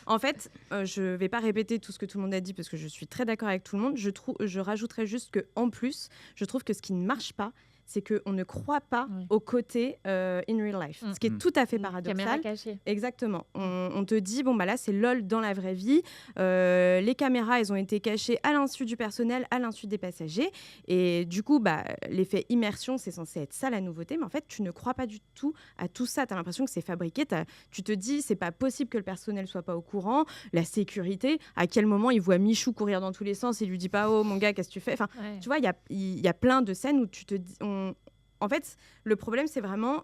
En fait, je vais pas répéter tout ce que tout le monde a dit parce que je suis très d'accord avec tout le monde. Je rajouterais juste que en plus, je trouve que ce qui ne marche pas, c'est qu'on ne croit pas Oui. au côté in real life, ce qui est tout à fait paradoxal. Caméra cachée. Exactement. On te dit, bon, bah là, c'est LOL dans la vraie vie. Les caméras, elles ont été cachées à l'insu du personnel, à l'insu des passagers. Et du coup, bah, l'effet immersion, c'est censé être ça la nouveauté. Mais en fait, tu ne crois pas du tout à tout ça. Tu as l'impression que c'est fabriqué. Tu te dis, c'est pas possible que le personnel soit pas au courant. La sécurité, à quel moment il voit Michou courir dans tous les sens et lui dit pas, oh mon gars, qu'est-ce que tu fais? Enfin, Ouais. tu vois, il y a plein de scènes où tu te dis. En fait, le problème, c'est vraiment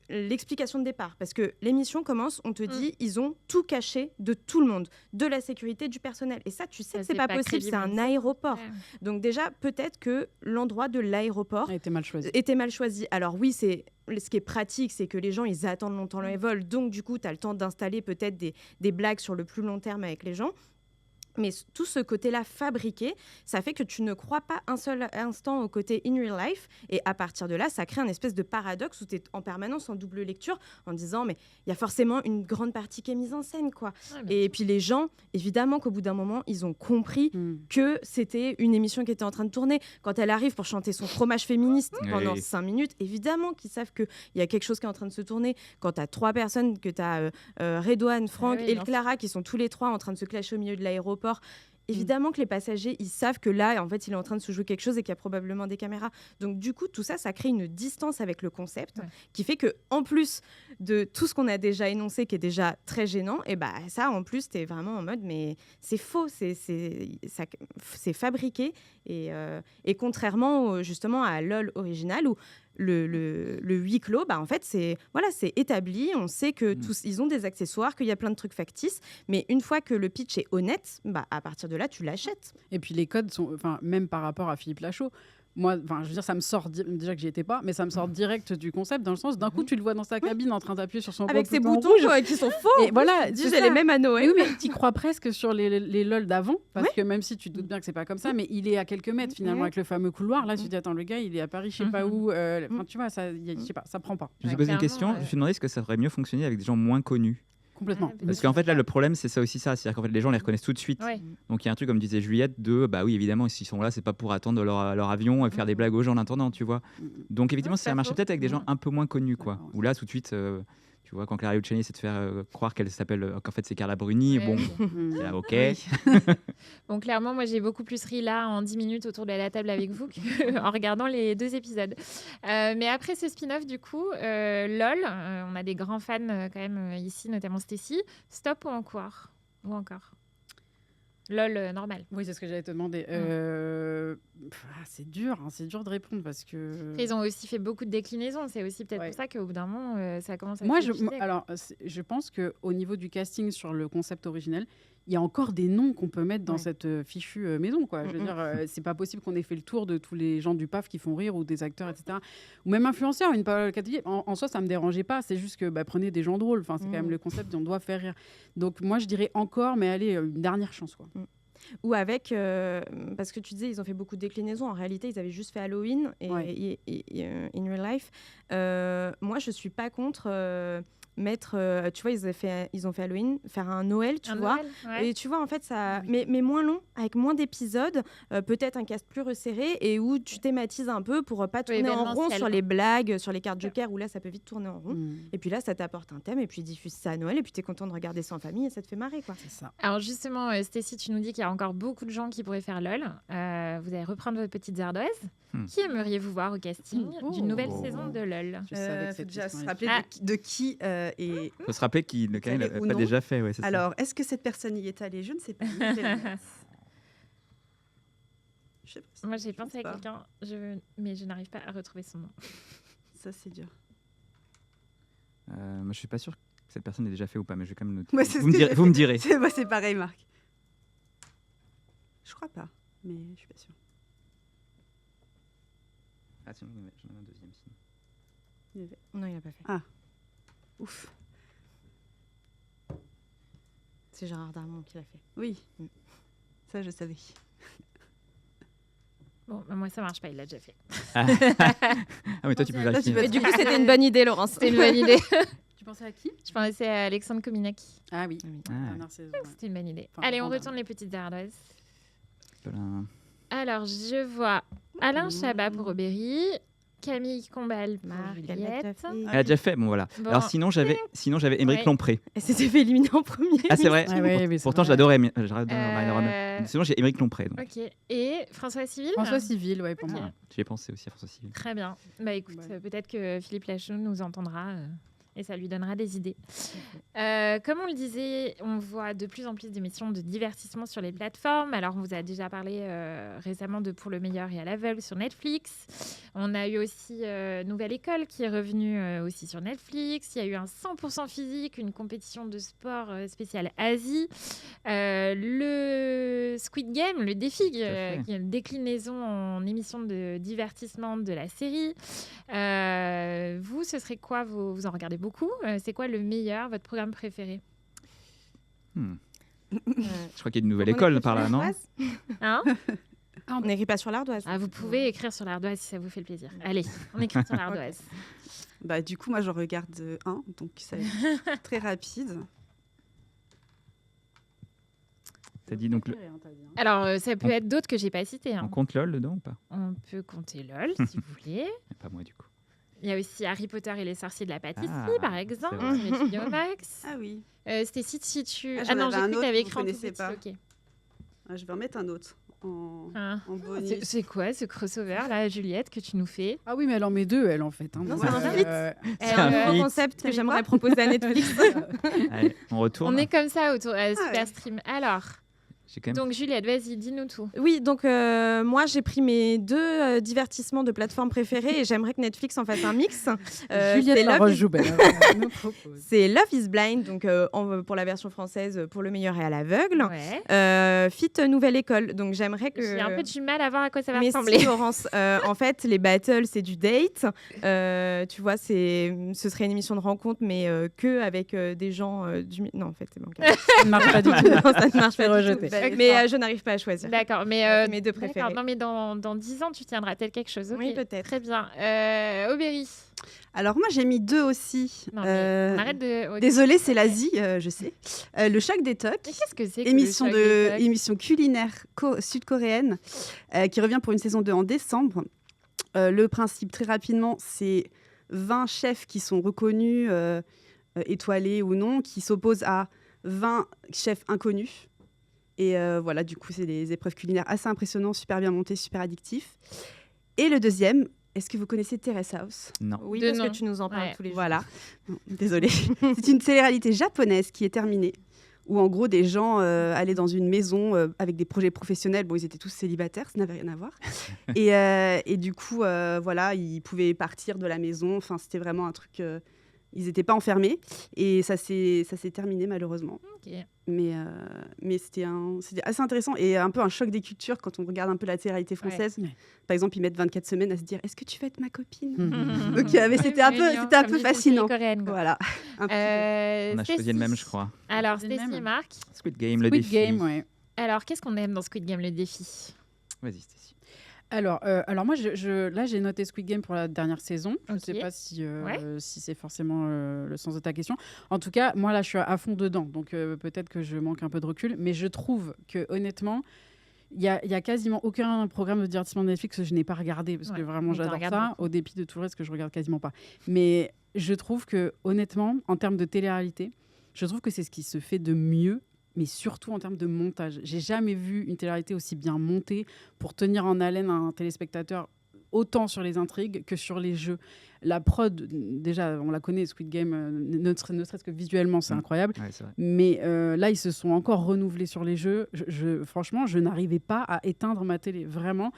l'explication de départ. Parce que l'émission commence, on te dit, ils ont tout caché de tout le monde, de la sécurité, du personnel. Et ça, tu sais Ça, que c'est pas possible, c'est un aéroport. Ouais. Donc déjà, peut-être que l'endroit de l'aéroport A été mal choisi. était mal choisi. Alors oui, ce qui est pratique, c'est que les gens, ils attendent longtemps les vols. Donc du coup, tu as le temps d'installer peut-être des blagues sur le plus long terme avec les gens. Mais tout ce côté-là fabriqué, ça fait que tu ne crois pas un seul instant au côté in real life. Et à partir de là, ça crée un espèce de paradoxe où tu es en permanence en double lecture en disant, mais il y a forcément une grande partie qui est mise en scène, quoi. Ouais, bien Et puis les gens, évidemment qu'au bout d'un moment, ils ont compris que c'était une émission qui était en train de tourner. Quand elle arrive pour chanter son fromage féministe pendant Oui. 5 minutes, évidemment qu'ils savent qu'il y a quelque chose qui est en train de se tourner. Quand tu as 3 personnes, que tu as Redouane, Franck oui, et bien Clara qui sont tous les 3 en train de se clasher au milieu de l'aéroport, évidemment que les passagers, ils savent que là, en fait, il est en train de se jouer quelque chose et qu'il y a probablement des caméras. Donc, du coup, tout ça, ça crée une distance avec le concept qui fait que, en plus de tout ce qu'on a déjà énoncé, qui est déjà très gênant, et bah ça, en plus, t'es vraiment en mode, mais c'est faux, c'est fabriqué. Et contrairement, justement, à LOL original, où le huis clos, bah, en fait, c'est établi. On sait que tous, ils ont des accessoires, qu'il y a plein de trucs factices. Mais une fois que le pitch est honnête, bah, à partir de là, tu l'achètes. Et puis les codes sont, même par rapport à Philippe Lachaud, moi, je veux dire, ça me sort déjà que j'y étais pas, mais ça me sort direct du concept dans le sens d'un coup tu le vois dans sa cabine en train d'appuyer sur son Avec ses bouton boutons rouge. quoi, qui sont faux. Et voilà, Dis, c'est j'ai ça. les mêmes à Noël. Oui, mais tu crois presque sur les LOL d'avant, parce que même si tu te doutes bien que c'est pas comme ça, mais il est à quelques mètres finalement avec le fameux couloir. Là, tu te dis attends, le gars, il est à Paris, je sais pas où. Tu vois, ça, je sais pas, ça prend pas. Je me suis Ouais, posé une clairement, question, je me suis demandé est-ce que ça aurait mieux fonctionné avec des gens moins connus. Complètement. Parce qu'en fait, là, le problème, c'est ça aussi, c'est-à-dire qu'en fait, les gens les reconnaissent tout de suite. Ouais. Donc, il y a un truc, comme disait Juliette, de bah oui, évidemment, s'ils sont là, c'est pas pour attendre leur avion et faire des blagues aux gens en attendant, tu vois. Donc, effectivement, Non, c'est ça pas marche faux. peut-être avec des gens un peu moins connus, quoi. D'accord, ouais. Où là, tout de suite, tu vois, quand Clara Luciani essaie de faire croire qu'elle s'appelle, qu'en fait, c'est Carla Bruni, Ouais, bon, oui. c'est là, ok. Bon, clairement, moi, j'ai beaucoup plus ri là en 10 minutes autour de la table avec vous qu'en regardant les 2 épisodes. Mais après ce spin-off, du coup, LOL, on a des grands fans quand même ici, notamment Stécie. Stop ou encore LOL normal. Oui, c'est ce que j'allais te demander. C'est dur de répondre parce que. Après, ils ont aussi fait beaucoup de déclinaisons. C'est aussi peut-être Ouais. pour ça qu'au bout d'un moment, ça commence à Moi, s'épuiser, quoi. alors, je pense qu'au niveau du casting sur le concept originel, il y a encore des noms qu'on peut mettre dans Ouais. cette fichue maison, quoi. Je veux dire, c'est pas possible qu'on ait fait le tour de tous les gens du PAF qui font rire ou des acteurs, etc. Ou même influenceurs, une parole catégorie. En soi, ça me dérangeait pas. C'est juste que prenez des gens drôles. Enfin, c'est quand même le concept, on doit faire rire. Donc, moi, je dirais encore, mais allez, une dernière chance, quoi. Ou avec, parce que tu disais, ils ont fait beaucoup de déclinaisons. En réalité, ils avaient juste fait Halloween et In Real Life. Moi, je suis pas contre mettre, tu vois, ils ont fait Halloween, faire un Noël, tu Un vois. Noël, ouais. Et tu vois, en fait, ça, mais moins long, avec moins d'épisodes, peut-être un cast plus resserré et où tu thématises un peu pour pas tourner en rond événementiel, sur quoi. les blagues, sur les cartes Joker, où là, ça peut vite tourner en rond. Et puis là, ça t'apporte un thème et puis diffuse ça à Noël et puis t'es content de regarder ça en famille et ça te fait marrer, quoi. C'est ça. Alors justement, Stécie, tu nous dis qu'il y a encore beaucoup de gens qui pourraient faire LOL. Vous allez reprendre votre petite ardoise. Qui aimeriez-vous voir au casting d'une nouvelle saison de LOL? Je savais que Faut cette déjà question se allait- rappeler de qui et Faut se rappeler qu'il n'a allé ou pas non. déjà fait. Ouais, c'est ça. alors est-ce que cette personne y est allée? Je ne sais pas. Je sais pas si- Moi, j'ai je pensé à pense pas. quelqu'un, mais je n'arrive pas à retrouver son nom. Ça c'est dur. Moi, je suis pas sûr que cette personne l'ait déjà fait ou pas, mais je vais quand même noter. Ouais, c'est vous, ce me que direz, j'ai vous me fait. direz. Moi c'est pareil, Marc. Je crois pas, mais je suis pas sûre. Ah, sinon, j'en ai un deuxième. Sinon. Non, il n'a pas fait. Ouf. C'est Gérard Darmon qui l'a fait. Oui. Ça je savais. Bon, moi, ça marche pas, il l'a déjà fait. Ah, mais toi, tu peux vérifier. peux- Et du coup, c'était une bonne idée, Laurence. C'était une bonne idée. Tu pensais à qui? Je pensais à Alexandre Kominaki. Ah oui. Ah. Dernière saison, ouais. C'était une bonne idée. Enfin, Allez, on grande retourne les petites ardoises. Voilà. Alors, je vois Alain Chabat pour Aubéry, Camille Combal pour Juliette. Elle a déjà fait. Bon, voilà. Bon. Alors, sinon, j'avais Émeric Ouais. Lompré. Elle s'était fait éliminer en premier. Ah, c'est vrai. Ah ouais, mais c'est Pourtant, vrai. j'adorais. Euh, Sinon, j'ai Émeric Lompré. Donc. Ok. Et François Civil? François Civil, ouais, pour Ok. moi. J'y ai pensé aussi à François Civil. Très bien. Bah écoute, Ouais. peut-être que Philippe Lachaud nous entendra et ça lui donnera des idées. Comme on le disait, on voit de plus en plus d'émissions de divertissement sur les plateformes. Alors, on vous a déjà parlé récemment de Pour le meilleur et à l'aveugle sur Netflix. On a eu aussi Nouvelle École qui est revenue aussi sur Netflix. Il y a eu un 100% physique, une compétition de sport spéciale Asie. Le Squid Game, le défi, qui est une déclinaison en émission de divertissement de la série. Vous, ce serait quoi vous en regardez beaucoup. C'est quoi le meilleur, votre programme préféré? Je crois qu'il y a une nouvelle école par là, non? Hein? On n'écrit pas sur l'ardoise. Vous pouvez écrire sur l'ardoise si ça vous fait le plaisir. Allez, on écrit sur l'ardoise. Bah, du coup, moi, je regarde un, donc ça va être très rapide. T'as dit donc Alors, ça peut être d'autres que j'ai pas cités. on compte LOL dedans ou pas? On peut compter LOL, si vous voulez. Pas moi, du coup. Il y a aussi Harry Potter et les sorciers de la pâtisserie, par exemple, c'est sur HBO Max. Ah oui. C'était si tu... j'en non, avais j'ai un cru que autre tu avais que écrit en vous tout connaissez petit. pas. Ok. Je vais en mettre un autre en bonus. C'est quoi ce crossover, là, Juliette, que tu nous fais? Ah oui, mais elle en met deux, elle, en fait. Non, c'est un C'est un un nouveau feat. concept que j'aimerais proposer à Netflix. Allez, on retourne. On est comme ça autour de ouais. Superstream. Alors, J'ai quand même... donc Juliette, vas-y, dis-nous tout. Oui, donc moi j'ai pris mes deux divertissements de plateforme préférés et j'aimerais que Netflix en fasse un mix. Juliette c'est Love Laroche-Joubert nous propose. C'est Love is Blind, donc pour la version française, Pour le meilleur et à l'aveugle. Ouais. Fit Nouvelle École, donc j'aimerais que... J'ai un peu du mal à voir à quoi ça va Mais ressembler. si, Laurence, en fait, les battles, c'est du date. Tu vois, ce serait une émission de rencontre, mais que avec des gens du... Non, en fait, c'est bancal. Ça ne marche pas du tout. Non, ça ne marche Fais pas du rejeter. tout. Ok. Mais je n'arrive pas à choisir. D'accord, mais Mes deux d'accord, préférés. non, mais dans 10 ans, tu tiendras tel quelque chose. Ok, Oui, peut-être. Très bien. Aubery. Alors moi, j'ai mis deux aussi. Non, mais on arrête de. ok. Désolée, c'est l'Asie, je sais. Le Choc des Tocs. Mais qu'est-ce que c'est que Émission, le choc des tocs émission culinaire sud-coréenne qui revient pour une saison 2 en décembre. Le principe, très rapidement, c'est 20 chefs qui sont reconnus, étoilés ou non, qui s'opposent à 20 chefs inconnus. Et voilà, du coup, c'est des épreuves culinaires assez impressionnantes, super bien montées, super addictifs. Et le deuxième, est-ce que vous connaissez Terrace House? Non. Oui, De parce nom. que tu nous en parles Ouais. tous les jours. Voilà. Non, désolée. C'est une télé-réalité japonaise qui est terminée, où en gros des gens allaient dans une maison avec des projets professionnels. Bon, ils étaient tous célibataires, ça n'avait rien à voir. Et du coup, voilà, ils pouvaient partir de la maison. Enfin, c'était vraiment un truc... ils n'étaient pas enfermés. Et ça s'est terminé, malheureusement. Ok. Mais c'était assez intéressant et un peu un choc des cultures quand on regarde un peu la télé-réalité française. Ouais. Par exemple, ils mettent 24 semaines à se dire « Est-ce que tu veux être ma copine ?» Mhm. Ok, mais c'était un peu Comme fascinant. coréenne, quoi. Voilà. Un petit On a choisi le même, je crois. Alors, C'est le Stécie et même. Marc. Squid Game, le Squid défi. Game, ouais. Alors, qu'est-ce qu'on aime dans Squid Game, le défi? Vas-y, Stécie. Alors moi, là, j'ai noté Squid Game pour la dernière saison. Je ne Ok. sais pas si, Ouais. si c'est forcément le sens de ta question. En tout cas, moi, là, je suis à fond dedans. Donc, peut-être que je manque un peu de recul. Mais je trouve que, honnêtement, il y a quasiment aucun programme de divertissement de Netflix que je n'ai pas regardé. Parce que Ouais, vraiment, mais t'en j'adore regardes ça. beaucoup. Au dépit de tout le reste que je regarde quasiment pas. Mais je trouve que, honnêtement, en termes de télé-réalité, je trouve que c'est ce qui se fait de mieux. Mais surtout en termes de montage. J'ai jamais vu une télé-réalité aussi bien montée pour tenir en haleine un téléspectateur autant sur les intrigues que sur les jeux. La prod, déjà, on la connaît, Squid Game, ne serait-ce que visuellement, c'est incroyable. Ouais, c'est vrai. Mais là, ils se sont encore renouvelés sur les jeux. Franchement, je n'arrivais pas à éteindre ma télé, vraiment.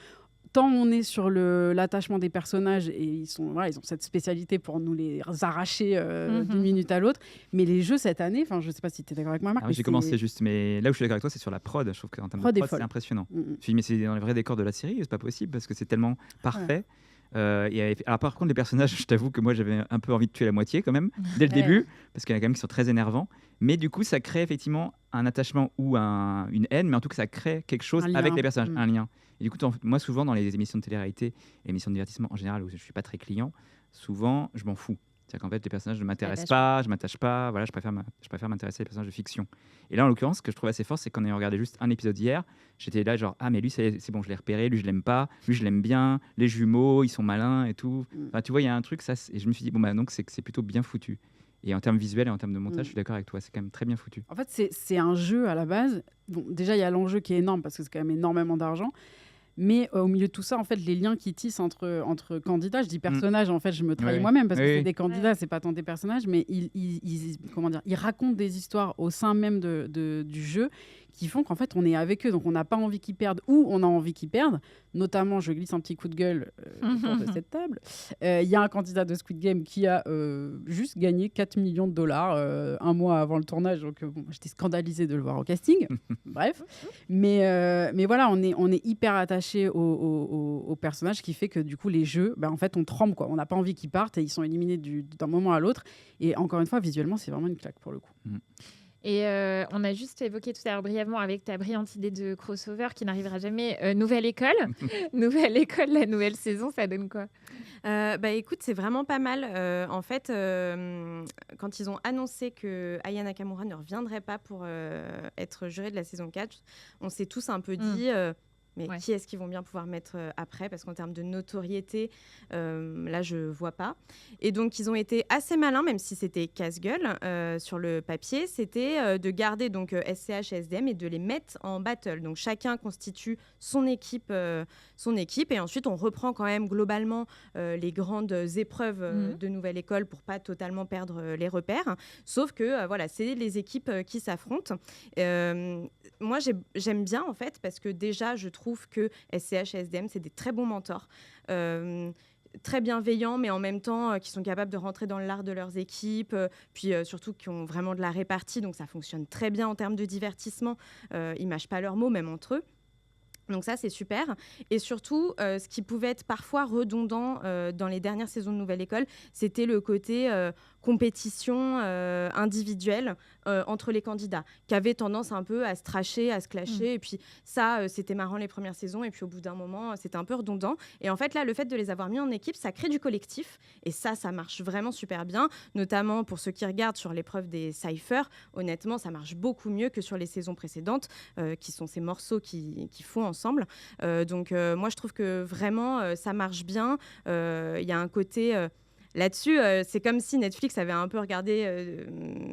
Tant on est sur l'attachement des personnages et ils ont cette spécialité pour nous les arracher d'une minute à l'autre. Mais les jeux cette année, je ne sais pas si tu es d'accord avec moi, Marc. Alors, mais j'ai c'est- commencé juste, mais là où je suis d'accord avec toi, c'est sur la prod. Je trouve qu'en termes de Prod est prod, c'est folle. impressionnant. Mm, mm. Je me suis dit, mais c'est dans les vrais décors de la série, c'est pas possible parce que c'est tellement parfait. Alors, par contre, les personnages, je t'avoue que moi j'avais un peu envie de tuer la moitié quand même, dès le Ouais. début, parce qu'il y en a quand même qui sont très énervants. Mais du coup, ça crée effectivement un attachement ou une haine, mais en tout cas, ça crée quelque chose Un lien. avec les personnages, Mm. un lien. Et du coup, moi, souvent, dans les émissions de télé-réalité et émissions de divertissement en général, où je suis pas très client, souvent, je m'en fous. C'est-à-dire qu'en fait, les personnages ne m'intéressent pas, je m'attache pas. Voilà, je préfère m'intéresser aux personnages de fiction. Et là, en l'occurrence, ce que je trouve assez fort, c'est qu'en ayant regardé juste un épisode hier, j'étais là genre ah mais lui c'est bon, je l'ai repéré, lui je l'aime pas, lui je l'aime bien, les jumeaux ils sont malins et tout. Enfin, tu vois, il y a un truc ça, et je me suis dit bon bah donc c'est que c'est plutôt bien foutu. Et en termes visuels et en termes de montage, je suis d'accord avec toi, c'est quand même très bien foutu. En fait, c'est un jeu à la base. Bon, déjà, il y a l'enjeu qui est énorme parce que c'est quand même énormément d'argent. Mais au milieu de tout ça, en fait, les liens qui tissent entre candidats, je dis personnages, en fait, je me trahis Ouais. moi-même parce que Oui. c'est des candidats, c'est pas tant des personnages, mais comment dire, ils racontent des histoires au sein même du jeu qui font qu'en fait, on est avec eux. Donc, on n'a pas envie qu'ils perdent ou on a envie qu'ils perdent. Notamment, je glisse un petit coup de gueule autour de cette table. Il y a un candidat de Squid Game qui a juste gagné 4 millions de dollars un mois avant le tournage. Donc, bon, j'étais scandalisée de le voir au casting. Bref. Mais voilà, on est hyper attaché au personnage, qui fait que du coup, les jeux, en fait, on tremble, quoi. On n'a pas envie qu'ils partent et ils sont éliminés d'un moment à l'autre. Et encore une fois, visuellement, c'est vraiment une claque pour le coup. Et on a juste évoqué tout à l'heure brièvement avec ta brillante idée de crossover qui n'arrivera jamais. Nouvelle école. Nouvelle école, la nouvelle saison, ça donne quoi? Écoute, c'est vraiment pas mal. En fait, quand ils ont annoncé que Aya Nakamura ne reviendrait pas pour être jurée de la saison 4, on s'est tous un peu dit... Mais qui est-ce qu'ils vont bien pouvoir mettre après? Parce qu'en termes de notoriété, là, je ne vois pas. Et donc, ils ont été assez malins, même si c'était casse-gueule sur le papier. C'était de garder donc, SCH et SDM et de les mettre en battle. Donc, chacun constitue son équipe. Et ensuite, on reprend quand même globalement les grandes épreuves de Nouvelle École pour pas totalement perdre les repères. Sauf que, voilà, c'est les équipes qui s'affrontent. Moi, j'aime bien, en fait, parce que déjà, je trouve que SCH et SDM, c'est des très bons mentors. Très bienveillants, mais en même temps qui sont capables de rentrer dans l'art de leurs équipes, puis surtout qui ont vraiment de la répartie, donc ça fonctionne très bien en termes de divertissement. Ils mâchent pas leurs mots, même entre eux. Donc ça, c'est super. Et surtout, ce qui pouvait être parfois redondant dans les dernières saisons de Nouvelle École, c'était le côté compétition individuelle entre les candidats, qui avait tendance un peu à se tracher, à se clasher. Et puis ça, c'était marrant les premières saisons. Et puis au bout d'un moment, c'était un peu redondant. Et en fait, là, le fait de les avoir mis en équipe, ça crée du collectif. Et ça marche vraiment super bien. Notamment pour ceux qui regardent sur l'épreuve des cyphers. Honnêtement, ça marche beaucoup mieux que sur les saisons précédentes, qui sont ces morceaux qui font ensemble. Donc moi, je trouve que vraiment, ça marche bien. Il y a un côté... Là-dessus, c'est comme si Netflix avait un peu regardé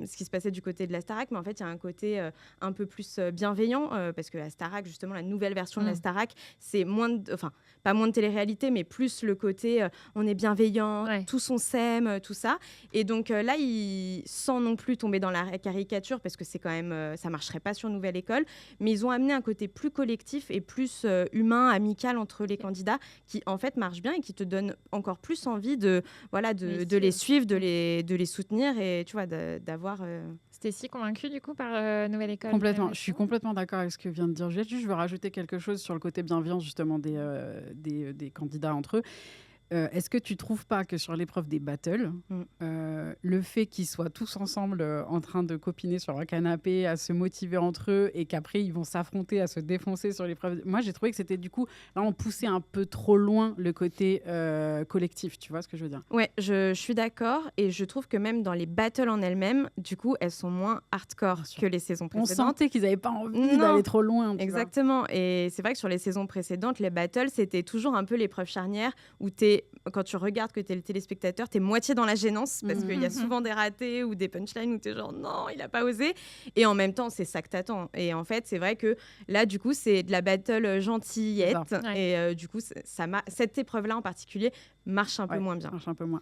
ce qui se passait du côté de la Starac, mais en fait, il y a un côté un peu plus bienveillant, parce que la Starac, justement, la nouvelle version de la Starac, c'est pas moins de télé-réalité, mais plus le côté on est bienveillant, tous on s'aime, tout ça. Et donc là, sans non plus tomber dans la caricature, parce que c'est quand même, ça marcherait pas sur Nouvelle École, mais ils ont amené un côté plus collectif et plus humain, amical entre les candidats, qui en fait marche bien et qui te donne encore plus envie de les suivre, de les soutenir et tu vois, d'avoir... C'était si convaincu du coup par Nouvelle École? Complètement. Je suis complètement d'accord avec ce que vient de dire Juliette. Juste, je veux rajouter quelque chose sur le côté bienveillant justement des candidats entre eux. Est-ce que tu trouves pas que sur l'épreuve des battles, le fait qu'ils soient tous ensemble en train de copiner sur un canapé, à se motiver entre eux et qu'après ils vont s'affronter, à se défoncer sur l'épreuve, moi j'ai trouvé que c'était du coup, là on poussait un peu trop loin le côté collectif, tu vois ce que je veux dire? Ouais, je suis d'accord et je trouve que même dans les battles en elles-mêmes, du coup elles sont moins hardcore que les saisons précédentes. On sentait qu'ils n'avaient pas envie d'aller trop loin. Exactement. Et c'est vrai que sur les saisons précédentes, les battles c'était toujours un peu l'épreuve charnière où quand tu regardes que tu es le téléspectateur, tu es moitié dans la gênance parce qu'il y a souvent des ratés ou des punchlines où tu es genre non, il a pas osé. Et en même temps, c'est ça que t'attends. Et en fait, c'est vrai que là, du coup, c'est de la battle gentillette. Et du coup, cette épreuve-là en particulier marche un peu moins bien.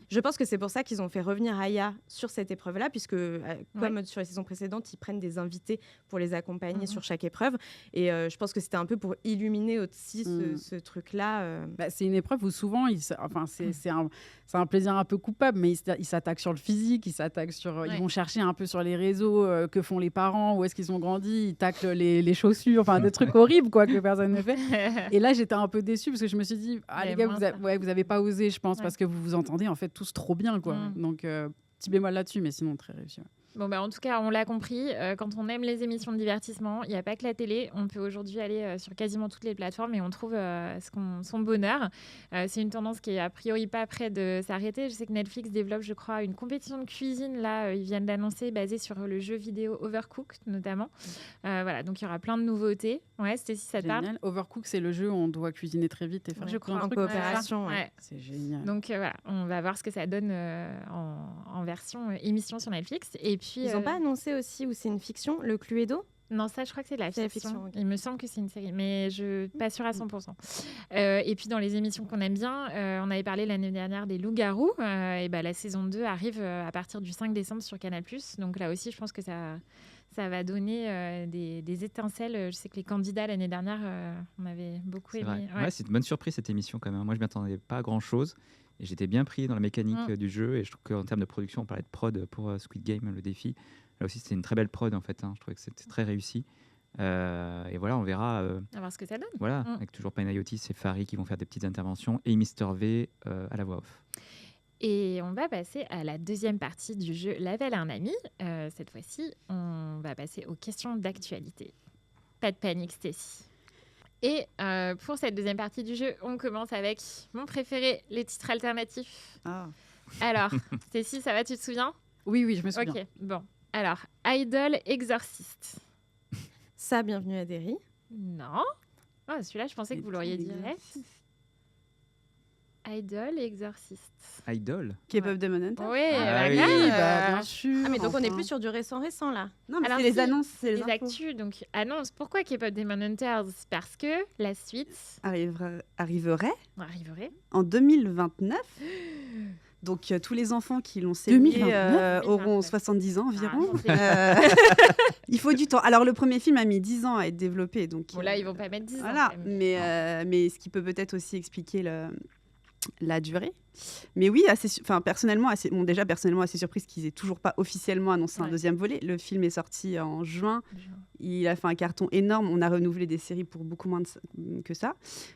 Je pense que c'est pour ça qu'ils ont fait revenir Aya sur cette épreuve-là, puisque comme sur les saisons précédentes, ils prennent des invités pour les accompagner sur chaque épreuve. Et je pense que c'était un peu pour illuminer aussi ce truc-là. C'est une épreuve où souvent, c'est un plaisir un peu coupable, mais ils s'attaquent sur le physique, ils vont chercher un peu sur les réseaux que font les parents, où est-ce qu'ils ont grandi, ils taclent les chaussures, enfin des trucs horribles quoi, que personne ne fait. Et là, j'étais un peu déçue parce que je me suis dit, les gars, vous avez pas osé, je pense, parce que vous vous entendez en fait tous trop bien, quoi. Donc, petit bémol là-dessus, mais sinon très réussi. Bon, en tout cas, on l'a compris, quand on aime les émissions de divertissement, il n'y a pas que la télé. On peut aujourd'hui aller sur quasiment toutes les plateformes et on trouve son bonheur. C'est une tendance qui est a priori pas près de s'arrêter. Je sais que Netflix développe, je crois, une compétition de cuisine. Là, ils viennent d'annoncer, basée sur le jeu vidéo Overcooked, notamment. Voilà, donc il y aura plein de nouveautés. Ouais, c'était si ça te parle. Overcooked, c'est le jeu où on doit cuisiner très vite et faire en coopération. C'est génial. Donc voilà, on va voir ce que ça donne en version émission sur Netflix. Et puis, ils n'ont pas annoncé aussi où c'est une fiction, le Cluedo? Non, ça, je crois que c'est de la C'est la fiction. fiction, ok. Il me semble que c'est une série, mais je suis pas sûre à 100%. Et puis, dans les émissions qu'on aime bien, on avait parlé l'année dernière des Loups-garous. Et ben, la saison 2 arrive à partir du 5 décembre sur Canal+. Donc là aussi, je pense que ça va donner des étincelles. Je sais que les candidats l'année dernière, on avait beaucoup C'est aimé. vrai. Ouais, c'est une bonne surprise cette émission quand même. Moi, je m'attendais pas à grand-chose. Et j'étais bien pris dans la mécanique du jeu. Et je trouve qu'en termes de production, on parlait de prod pour Squid Game, le défi. Là aussi, c'était une très belle prod en fait. Je trouvais que c'était très réussi. Et voilà, on verra. À voir ce que ça donne. Voilà, avec toujours Panayotis et Fari qui vont faire des petites interventions. Et Mister V à la voix off. Et on va passer à la deuxième partie du jeu Lavel un ami. Cette fois-ci, on va passer aux questions d'actualité. Pas de panique, Stécie. Et pour cette deuxième partie du jeu, on commence avec mon préféré, les titres alternatifs. Ah. Alors, Stécie, ça va, tu te souviens? Oui, je me souviens. Ok, bon. Alors, Idol Exorcist. Ça, bienvenue à Derry. Non. Ah, celui-là, je pensais que vous l'auriez direct. Idol Exorcist. Idol. K-pop Demon Hunter. Oui, Ah voilà. oui, bien sûr. Ah, mais donc on est enfin. plus sur du récent là. Non, mais Alors, c'est les si, annonces, c'est Les les infos. actus, donc annonce. Pourquoi K-pop Demon Hunters? Parce que la suite Arriverait arriverait. en 2029. Donc tous les enfants qui l'ont saigné 2029. auront 70 ans environ. Ah, Il faut du temps. Alors le premier film a mis 10 ans à être développé. Donc, Bon, là, ils vont pas mettre 10 ans. Voilà, quand même. mais ce qui peut peut-être aussi expliquer la durée. Mais oui, personnellement, assez surprise qu'ils aient toujours pas officiellement annoncé un Ouais. deuxième volet. Le film est sorti en juin. Il a fait un carton énorme. On a renouvelé des séries pour beaucoup moins que ça.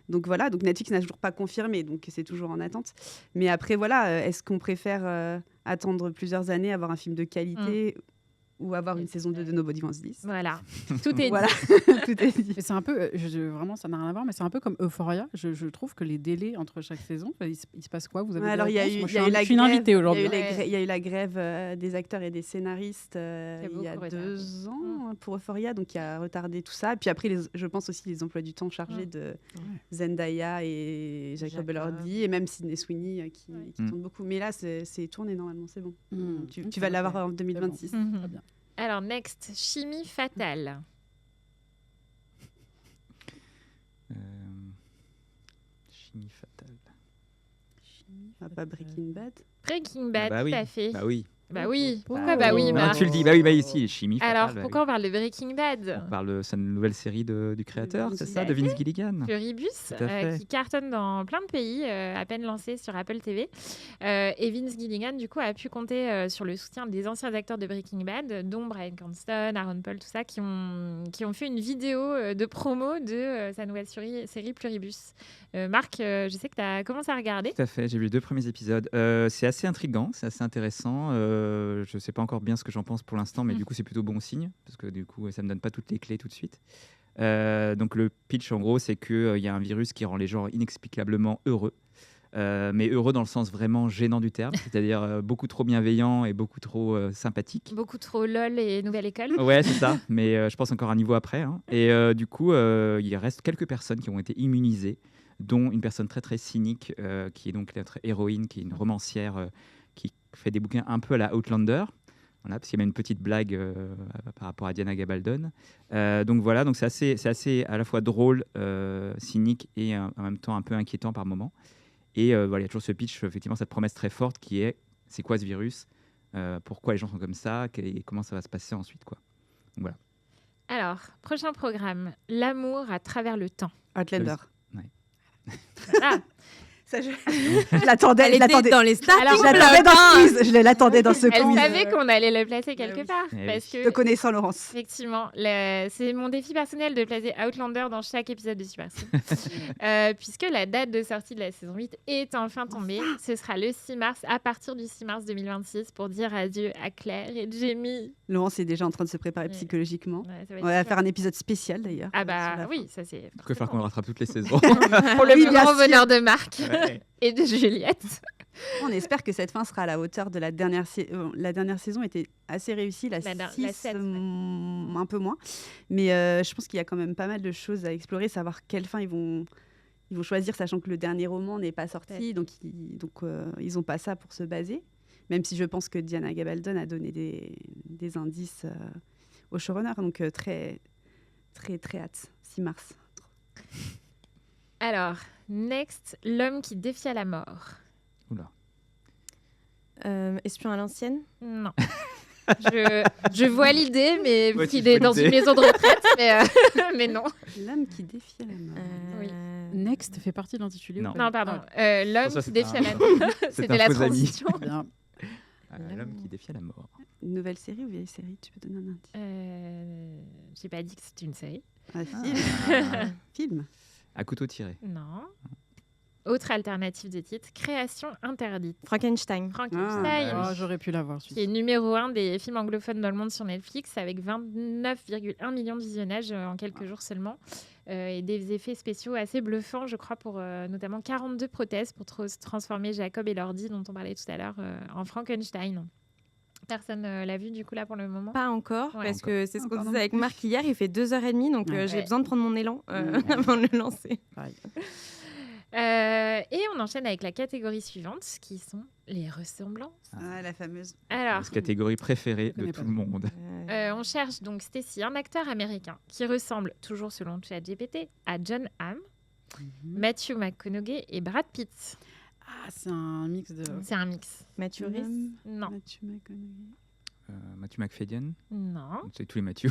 Donc voilà, donc Netflix n'a toujours pas confirmé, donc c'est toujours en attente. Mais après, voilà, est-ce qu'on préfère attendre plusieurs années, avoir un film de qualité ou avoir une saison 2 de Nobody Wants This? Voilà, tout est Voilà, dit. tout est dit. Mais c'est un peu, vraiment, ça n'a rien à voir, mais c'est un peu comme Euphoria. Je trouve que les délais entre chaque saison, il se passe quoi? Vous avez Ouais, des alors, il y a réponses? eu, Moi, il y a eu la je suis une grève- invitée aujourd'hui. Il y a eu la grève des acteurs et des scénaristes il y a beaucoup retardé. 2 ans pour Euphoria, donc il a retardé tout ça. Et puis après, je pense aussi les emplois du temps chargés de Zendaya et Jacob Elordi, et même Sydney Sweeney qui tourne beaucoup. Mais là, c'est tourné normalement, c'est bon. Tu vas l'avoir en 2026. Mhm. Très bien. Alors, next, Chimie fatale. Chimie fatale. Ah, pas Breaking Bad. Breaking Bad, bah oui. tout à fait. Bah oui. Bah oui. Pourquoi Oh. bah oui, Non, Marc? tu le dis. Bah oui, ici, chimie fatale. Alors, bah pourquoi oui. on parle de Breaking Bad? On parle de sa nouvelle série du créateur, c'est ça, de Vince Gilligan. Pluribus, Tout à fait. qui cartonne dans plein de pays, à peine lancé sur Apple TV. Et Vince Gilligan, du coup, a pu compter sur le soutien des anciens acteurs de Breaking Bad, dont Bryan Cranston, Aaron Paul, tout ça, qui ont fait une vidéo de promo de sa nouvelle série Pluribus. Marc, je sais que tu as commencé à regarder. Tout à fait, j'ai vu les 2 premiers épisodes. C'est assez intriguant, c'est assez intéressant. Je ne sais pas encore bien ce que j'en pense pour l'instant, mais du coup, c'est plutôt bon signe, parce que du coup, ça ne me donne pas toutes les clés tout de suite. Donc, le pitch, en gros, c'est qu'il y a un virus qui rend les gens inexplicablement heureux. Mais heureux dans le sens vraiment gênant du terme, c'est-à-dire beaucoup trop bienveillant et beaucoup trop sympathique. Beaucoup trop LOL et Nouvelle École. Ouais, c'est ça, mais je pense encore un niveau après. Et du coup, il reste quelques personnes qui ont été immunisées, dont une personne très très cynique, qui est donc notre héroïne, qui est une romancière qui fait des bouquins un peu à la Outlander. Voilà, parce qu'il y a même une petite blague par rapport à Diana Gabaldon. Donc voilà, donc c'est assez à la fois drôle, cynique et en même temps un peu inquiétant par moments. Et voilà, il y a toujours ce pitch, effectivement, cette promesse très forte qui est c'est quoi ce virus, pourquoi les gens sont comme ça, et comment ça va se passer ensuite, quoi. Donc voilà. Alors, prochain programme, L'amour à travers le temps. Outlander. Voilà. Ça, je l'attendais. Elle je était l'attendais. dans les starting Alors, Je l'attendais dans blocks, ce quiz. Je l'attendais dans ce Elle quiz. savait qu'on allait le placer quelque oui. part. Eh Parce oui. que Te connaissant, Laurence. effectivement, c'est mon défi personnel de placer Outlander dans chaque épisode de Super Sim. Puisque la date de sortie de la saison 8 est enfin tombée. Ce sera le 6 mars, à partir du 6 mars 2026, pour dire adieu à Claire et Jamie. Laurence est déjà en train de se préparer Ouais. psychologiquement. Ouais, ça va être On va super. faire un épisode spécial d'ailleurs. Ah sur bah la oui, ça c'est... Il va falloir qu'on le rattrape toutes les saisons. Pour le Oui, plus bien grand sûr. bonheur de Marc Ouais. et de Juliette. On espère que cette fin sera à la hauteur de la dernière saison. La dernière saison était assez réussie, la La 6 sept, un peu moins. Mais je pense qu'il y a quand même pas mal de choses à explorer, savoir quelle fin ils vont choisir, sachant que le dernier roman n'est pas sorti, donc ils n'ont pas ça pour se baser. Même si je pense que Diana Gabaldon a donné des indices au showrunner, donc très, Très, très hâte. 6 mars. Alors, next, l'homme qui défia la mort. Oula. Espion à l'ancienne. Non. Je vois l'idée, mais Ouais, qu'il tu est vois dans l'idée. une maison de retraite, mais non. L'homme qui défiait la mort. Oui. Next fait partie de l'intitulé. Non. ou pas Non, pardon. L'homme Ça, qui c'était défia un- la mort. C'est C'était un la faux ami. transition. Bien. L'homme qui défiait la mort. Une nouvelle série ou vieille série? Tu peux donner un indice. J'ai pas dit que c'était une série. Un film. Film. À couteau tiré. Non. Autre alternative de titre, Création interdite. Frankenstein. Frankenstein, Ah, j'aurais pu l'avoir. qui est numéro 1 des films anglophones dans le monde sur Netflix, avec 29,1 millions de visionnages en quelques jours seulement, et des effets spéciaux assez bluffants, je crois, pour notamment 42 prothèses pour transformer Jacob et Lordy, dont on parlait tout à l'heure, en Frankenstein. Personne l'a vu du coup là pour le moment. Pas encore, Ouais. parce que c'est ce qu'on Encore disait avec Marc hier. Il fait 2h30, donc Ouais. j'ai Ouais. besoin de prendre mon élan Ouais. avant de le lancer. Pareil. Et on enchaîne avec la catégorie suivante, qui sont les ressemblances. Ah, la fameuse. Alors, La catégorie préférée Je de connais tout pas. le monde. on cherche donc Stacy, un acteur américain qui ressemble, toujours selon ChatGPT, à John Hamm, Matthew McConaughey et Brad Pitt. Ah, c'est un mix de. C'est un mix. Mathieu Rhys. Non. Mathieu McConaughey. Matthew McFadden. Non. C'est tous les Matthew.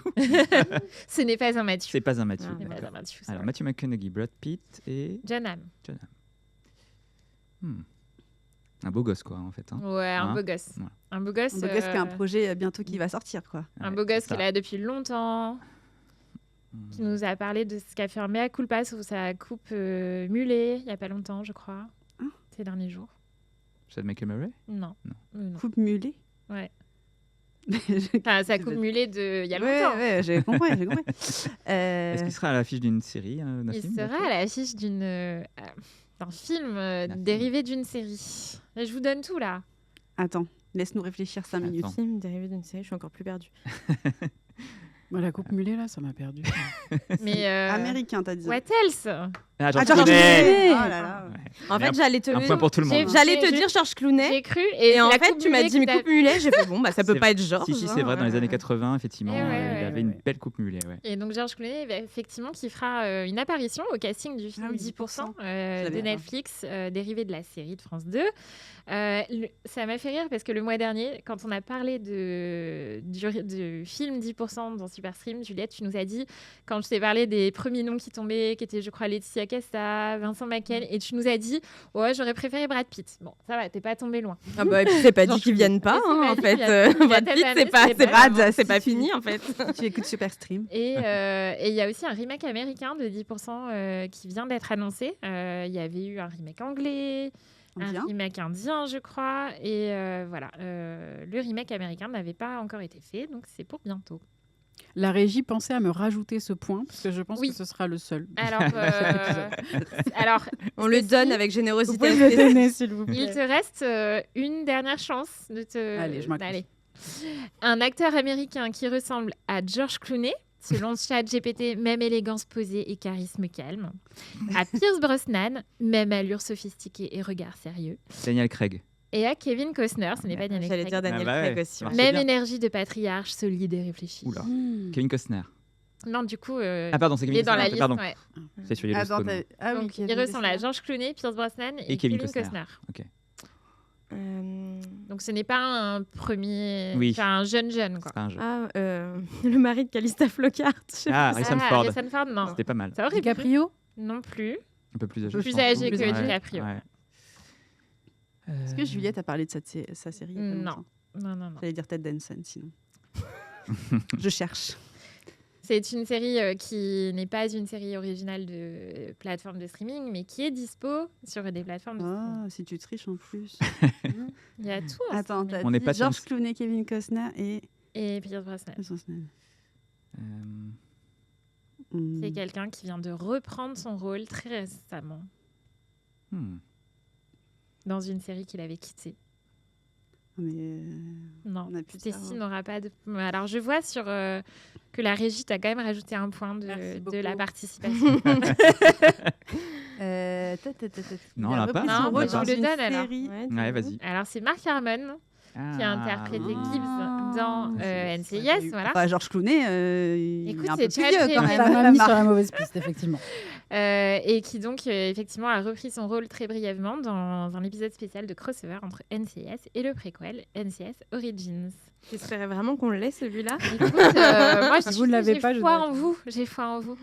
Ce n'est pas un Matthew. C'est pas un Matthew. Ah, Ce n'est pas d'accord. un Matthew. Alors, sorry. Matthew McConaughey, Brad Pitt et John Hamm. un beau gosse, quoi, en fait. Hein. Ouais, un Hein beau gosse. Ouais. Un beau gosse. On voit qu'il y a un projet bientôt qui va sortir, quoi. Un Ouais, beau gosse c'est ça. qu'il a depuis longtemps, qui nous a parlé de ce qu'a fait un mea culpa sur sa coupe mulet il n'y a pas longtemps, je crois, Hein ces derniers jours. Chad Michael Murray. Non. Non. Non. Coupe mulet. Ouais. Je- Enfin, sa coupe mulet de il y a Ouais, longtemps. ouais, j'ai compris, j'ai compris. Est-ce qu'il sera à l'affiche d'une série, d'un Il film sera bientôt à l'affiche d'un film film. dérivé d'une série. Et je vous donne tout là. Attends, laisse-nous réfléchir 5 minutes. Attends. Film dérivé d'une série, je suis encore plus perdue. Moi, la coupe mulet, là, ça m'a perdu. Mais Américain, t'as dit. what else? Ah, Ah, George George Clooney. Clooney. Oh là là. Ouais. En Mais fait, j'allais te Un point pour tout le J'ai- monde. J'allais te J'ai- dire George Clooney. J'ai cru. Et en la fait, coupe tu m'as mulet dit mais que t'as- coupe mulet. J'ai fait bon, bah ça peut C'est- pas être George. Si, c'est vrai, dans les années 80, effectivement, Eh ouais, il ouais, avait une belle coupe mulet. Ouais. Et donc George Clooney, effectivement, qui fera une apparition au casting du film Ah oui, 10% Je l'avais de pas. Netflix, dérivé de la série de France 2. Ça m'a fait rire parce que le mois dernier, quand on a parlé du film 10% dans Superstream, Juliette, tu nous as dit, quand je t'ai parlé des premiers noms qui tombaient, qui étaient, je crois, Laetitia Casta, Vincent Mackel, et tu nous as dit, ouais, j'aurais préféré Brad Pitt. Bon, ça va, t'es pas tombé loin. Ah bah, et puis c'est pas dit George qu'ils viennent pas, Clooney. hein, en C'est pas fait. dit qu'il y a- il y a Brad ta Pitt, famille, c'est pas, c'est c'est pas- pas, c'est si pas tu- fini, en fait. Tu écoutes Superstream. Et il y a aussi un remake américain de 10% qui vient d'être annoncé. Il y avait eu un remake anglais, Indien. un remake indien, je crois. Et voilà, le remake américain n'avait pas encore été fait, donc c'est pour bientôt. La régie pensait à me rajouter ce point, parce que je pense Oui. que ce sera le seul. Alors, alors On le Cécile, donne avec Vous générosité. pouvez me le donner, s'il vous il plaît. te reste une dernière chance de te... Allez, je m'accroche. Allez. Un acteur américain qui ressemble à George Clooney, selon ChatGPT, même élégance posée et charisme calme. À Pierce Brosnan, même allure sophistiquée et regard sérieux. Daniel Craig. Et à Kevin Costner, ce n'est pas Daniel J'allais Craig. dire Daniel Ah bah ouais. Craig aussi. Ah, ouais. c'est Même bien. énergie de patriarche, solide et réfléchi. Oula. Hmm. Kevin Costner. Non, du coup, Ah, pardon, c'est il Kevin est dans la Costner. liste. Pardon, Ouais. c'est sur Attends, Yellowstone. ah oui, Donc, qui il avait ressemble à fait ça. George Clooney, Pierce Brosnan et, Kevin Kevin Costner. Costner. Euh, Donc ce n'est pas un premier, Oui. enfin un jeune quoi. C'est pas un jeu. le mari de Calista Flockhart. je sais Ah, pas. Harrison Ford. Harrison Ford, non. C'était pas mal. Ça aurait pu. DiCaprio Non plus. Un peu plus âgé. Plus je pense. âgé que Ouais. DiCaprio. Ouais. Est-ce que Juliette a parlé de sa série il y a pas Non. longtemps Non. J'allais dire Ted Danson, sinon. Je cherche. C'est une série qui n'est pas une série originale de plateforme de streaming, mais qui est dispo sur des plateformes de streaming. Oh, si tu triches en plus. Il y a tout. en Attends, streaming. t'as On n'est dit pas George sur- Clooney, Kevin Costner et... Et Pierce Brosnan. Hmm. C'est quelqu'un qui vient de reprendre son rôle très récemment dans une série qu'il avait quittée. Mais Non, On a plus de Stécie cerveau. n'aura pas de... Alors, je vois sur que la régie t'a quand même rajouté un point Merci de la beaucoup. participation. Non, il elle a a pas. repris Non, son bah, rôle je dans vous le une donne, alors. série. Ouais, vas-y. Alors, c'est Mark Harmon qui a interprété Gibbs dans NCIS. Voilà. Enfin, Georges Clooney, il Écoute, est un c'est peu plus Chad vieux quand Michael. Ça m'a même. mis sur la mauvaise piste, effectivement. Et qui donc effectivement a repris son rôle très brièvement dans un épisode spécial de crossover entre NCIS et le préquel NCIS Origins. J'espérais vraiment qu'on l'ait celui-là. Écoute, moi Si vous ne l'avez pas, j'ai je foi dois- en vous. J'ai foi en vous.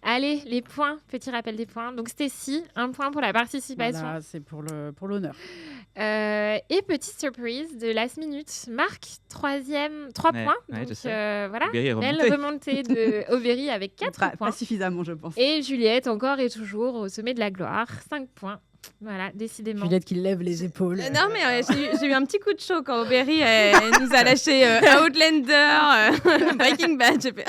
Allez, les points. Petit rappel des points. Donc Stécie, 1 point pour la participation. Voilà, c'est pour l'honneur. Et petite surprise de last minute, Marc, 3 Ouais, points. ouais, je Donc sais. voilà, Aubéry est belle remonté. remontée de Aubéry avec 4 Pas points. suffisamment, je pense. Et Juliette, encore et toujours au sommet de la gloire, 5 points. Voilà, décidément. Juliette qui lève les épaules. Non, mais j'ai eu un petit coup de chaud quand Aubéry elle nous a lâché Outlander, Breaking Bad. J'ai fait...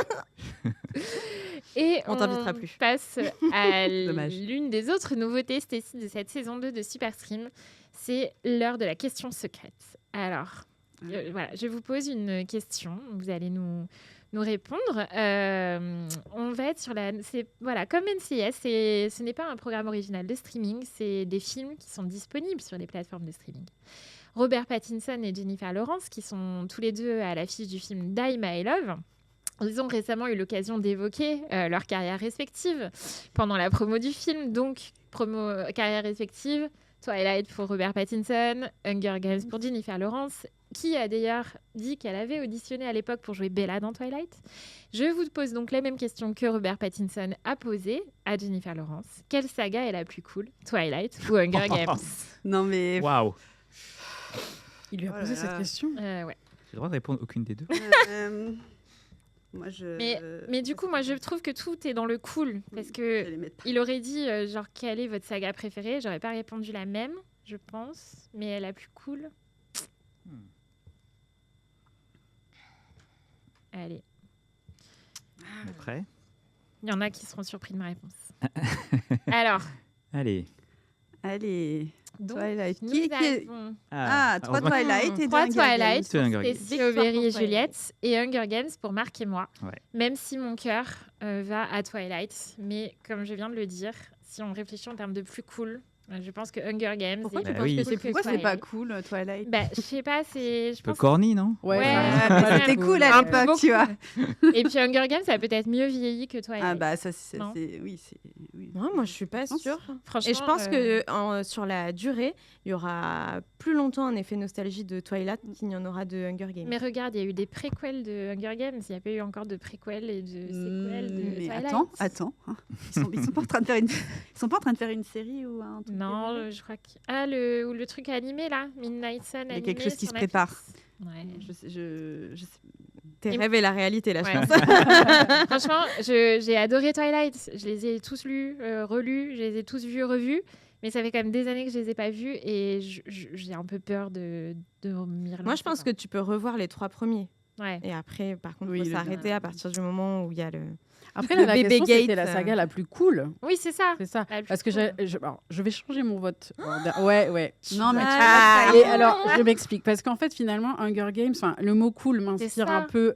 Et On t'invitera plus. passe à Dommage. l'une des autres nouveautés, Stécie, de cette saison 2 de Superstream. C'est l'heure de la question secrète. Alors, voilà, je vous pose une question. Vous allez nous répondre. On va être sur la... Voilà, comme NCIS, ce n'est pas un programme original de streaming, c'est des films qui sont disponibles sur les plateformes de streaming. Robert Pattinson et Jennifer Lawrence, qui sont tous les deux à l'affiche du film Die My Love, ils ont récemment eu l'occasion d'évoquer leur carrière respective pendant la promo du film. Donc, carrière respective, Twilight pour Robert Pattinson, Hunger Games pour Jennifer Lawrence, qui a d'ailleurs dit qu'elle avait auditionné à l'époque pour jouer Bella dans Twilight. Je vous pose donc la même question que Robert Pattinson a posée à Jennifer Lawrence. Quelle saga est la plus cool, Twilight ou Hunger Games? Non, mais. Waouh. Il lui a Oh là posé là. cette question. Ouais. J'ai le droit de répondre aucune des deux. Moi, je. Mais du coup, moi, je trouve que tout est dans le cool. Parce Je que vais les mettre. il aurait dit, genre, quelle est votre saga préférée? J'aurais pas répondu la même, je pense. Mais la plus cool. Allez. Après. Il y en a qui seront surpris de ma réponse. Alors, Allez. Allez. donc, Twilight. nous Qui est. avons Ah, 3 heureusement- Twilight et 2 3 Hunger Games. Twilight C'est Hunger pour Games. Stécie, Victoire Aubéry pour et Twilight. Juliette, et Hunger Games pour Marc et moi. Ouais. Même si mon cœur va à Twilight. Mais comme je viens de le dire, si on réfléchit en termes de plus cool, je pense que Hunger Games Pourquoi est tu Bah plus oui. cool penses que Pourquoi c'est pas Twilight. cool, Twilight? Bah, je sais pas, c'est... Je Un peu pense corny, non? Ouais, C'était cool à un l'époque, peu tu vois. Et puis Hunger Games, ça a peut-être mieux vieilli que Twilight. Ah, bah, ça, c'est. Non. Oui, c'est. Oui. Non, moi, je suis pas pense. sûre. Franchement, Et je pense que sur la durée, il y aura plus longtemps un effet nostalgie de Twilight qu'il n'y en aura de Hunger Games. Mais regarde, il y a eu des préquels de Hunger Games. Il n'y a pas eu encore de préquels et de séquels de Mais Twilight. attends. Hein. Ils sont pas en train de faire une série ou un truc. Non, je crois que... Ah, le truc animé, là, Midnight Sun Il y a animé quelque chose qui sur se prépare. Netflix. Ouais. Je sais. Tes Et- rêves et la réalité, là, Ouais. je pense. Franchement, j'ai adoré Twilight. Je les ai tous lus, relus, je les ai tous vus, revus. Mais ça fait quand même des années que je les ai pas vus et j'ai un peu peur de m'y relancer. Moi, je pense que tu peux revoir les 3 premiers. Ouais. Et après, par contre, Oui, il faut le s'arrêter dernier. à partir du moment où il y a le... Après, Le la bébé question, c'était Gate, la saga la plus cool. Oui, c'est ça. C'est ça. La plus Parce que cool. alors, je vais changer mon vote. Ouais. Non, mais tu Ah. vois, Et alors, je m'explique. Parce qu'en fait, finalement, Hunger Games, le mot cool m'inspire ça. un peu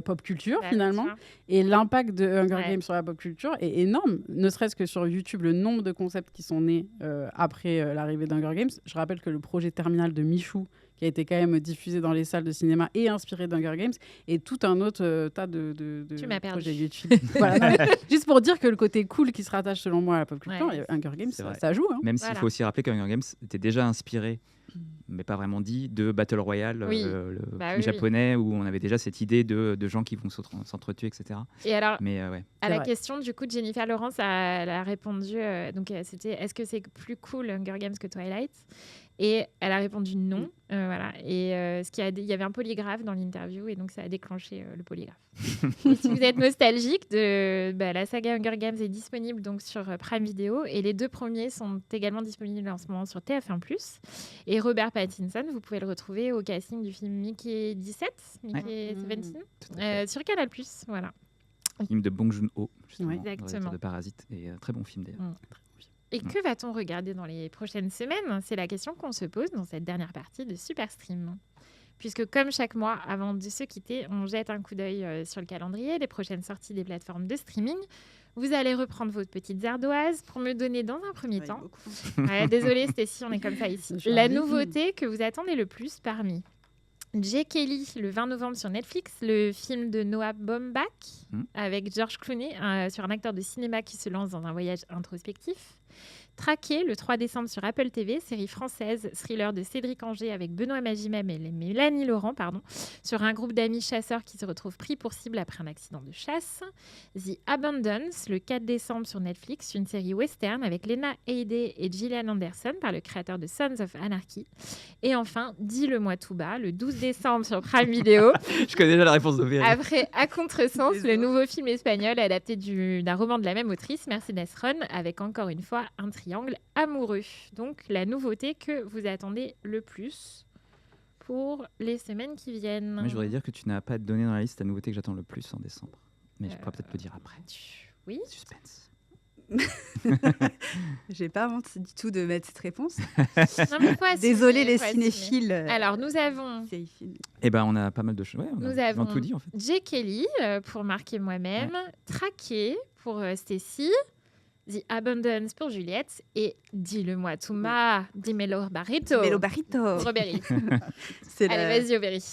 pop culture, Bah, finalement. tu vois. Et l'impact de Hunger Ouais. Games sur la pop culture est énorme. Ne serait-ce que sur YouTube, le nombre de concepts qui sont nés après l'arrivée d'Hunger Games. Je rappelle que le projet Terminal de Michou, qui a été quand même diffusé dans les salles de cinéma et inspiré d'Hunger Games, et tout un autre tas de Tu m'as perdu. projets YouTube. Voilà, non, mais juste pour dire que le côté cool qui se rattache selon moi à la pop culture, Ouais. et Hunger Games, C'est vrai. ça joue. Hein. Même s'il Voilà. faut aussi rappeler que Hunger Games était déjà inspiré, mais pas vraiment dit, de Battle Royale, Oui. le Bah film oui, japonais, où on avait déjà cette idée de gens qui vont s'entretuer, etc. Et alors, Mais ouais. à C'est la vrai. question, du coup, Jennifer Lawrence elle a répondu, c'était est-ce que c'est plus cool Hunger Games que Twilight? Et elle a répondu non. Voilà. Et il y avait un polygraphe dans l'interview et donc ça a déclenché le polygraphe. Et si vous êtes nostalgique, la saga Hunger Games est disponible donc sur Prime Video et les 2 premiers sont également disponibles en ce moment sur TF1+. Et Robert Pattinson, vous pouvez le retrouver au casting du film Mickey 17, Mickey 17, Tout à fait. sur Canal+. Voilà. Film de Bong Joon-ho, justement, Ouais. Exactement. réalisateur de Parasite, et très bon film d'ailleurs. Et que va-t-on regarder dans les prochaines semaines? C'est la question qu'on se pose dans cette dernière partie de Superstream. Puisque comme chaque mois, avant de se quitter, on jette un coup d'œil sur le calendrier, les prochaines sorties des plateformes de streaming. Vous allez reprendre votre petite ardoise pour me donner dans un premier temps. Ouais, désolée Stécie, on est comme ça ici. Je suis La ravie. nouveauté que vous attendez le plus parmi Jay Kelly, le 20 novembre sur Netflix, le film de Noah Baumbach avec George Clooney sur un acteur de cinéma qui se lance dans un voyage introspectif. Traqué, le 3 décembre sur Apple TV, série française, thriller de Cédric Angers avec Benoît Magimel et Mélanie Laurent, sur un groupe d'amis chasseurs qui se retrouvent pris pour cible après un accident de chasse. The Abundance, le 4 décembre sur Netflix, une série western avec Lena Headey et Gillian Anderson par le créateur de Sons of Anarchy. Et enfin, Dis-le-moi tout bas, le 12 décembre sur Prime Video. Je connais déjà la réponse d'Auvergne. Après À Contresens, le nouveau film espagnol adapté d'un roman de la même autrice, Mercedes Ron, avec encore une fois un triangle amoureux. Donc la nouveauté que vous attendez le plus pour les semaines qui viennent. Mais je voudrais dire que tu n'as pas donné dans la liste la nouveauté que j'attends le plus en décembre. Mais je pourrais peut-être le dire après. Oui. Suspense. J'ai pas honte du tout de mettre cette réponse. Non, mais faut assumer, Désolée les faut assumer. cinéphiles. Alors nous avons Eh ben on a pas mal de choses. Ouais, Nous avons tout dit en fait. Jay Kelly pour Marc et moi-même, Traqué pour Stacy, The Abundance pour Juliette et Dis-le-moi Touma, Dimelo Barreto. Melo Barrito. Robéry. C'est Allez, la- vas-y, Aubéry.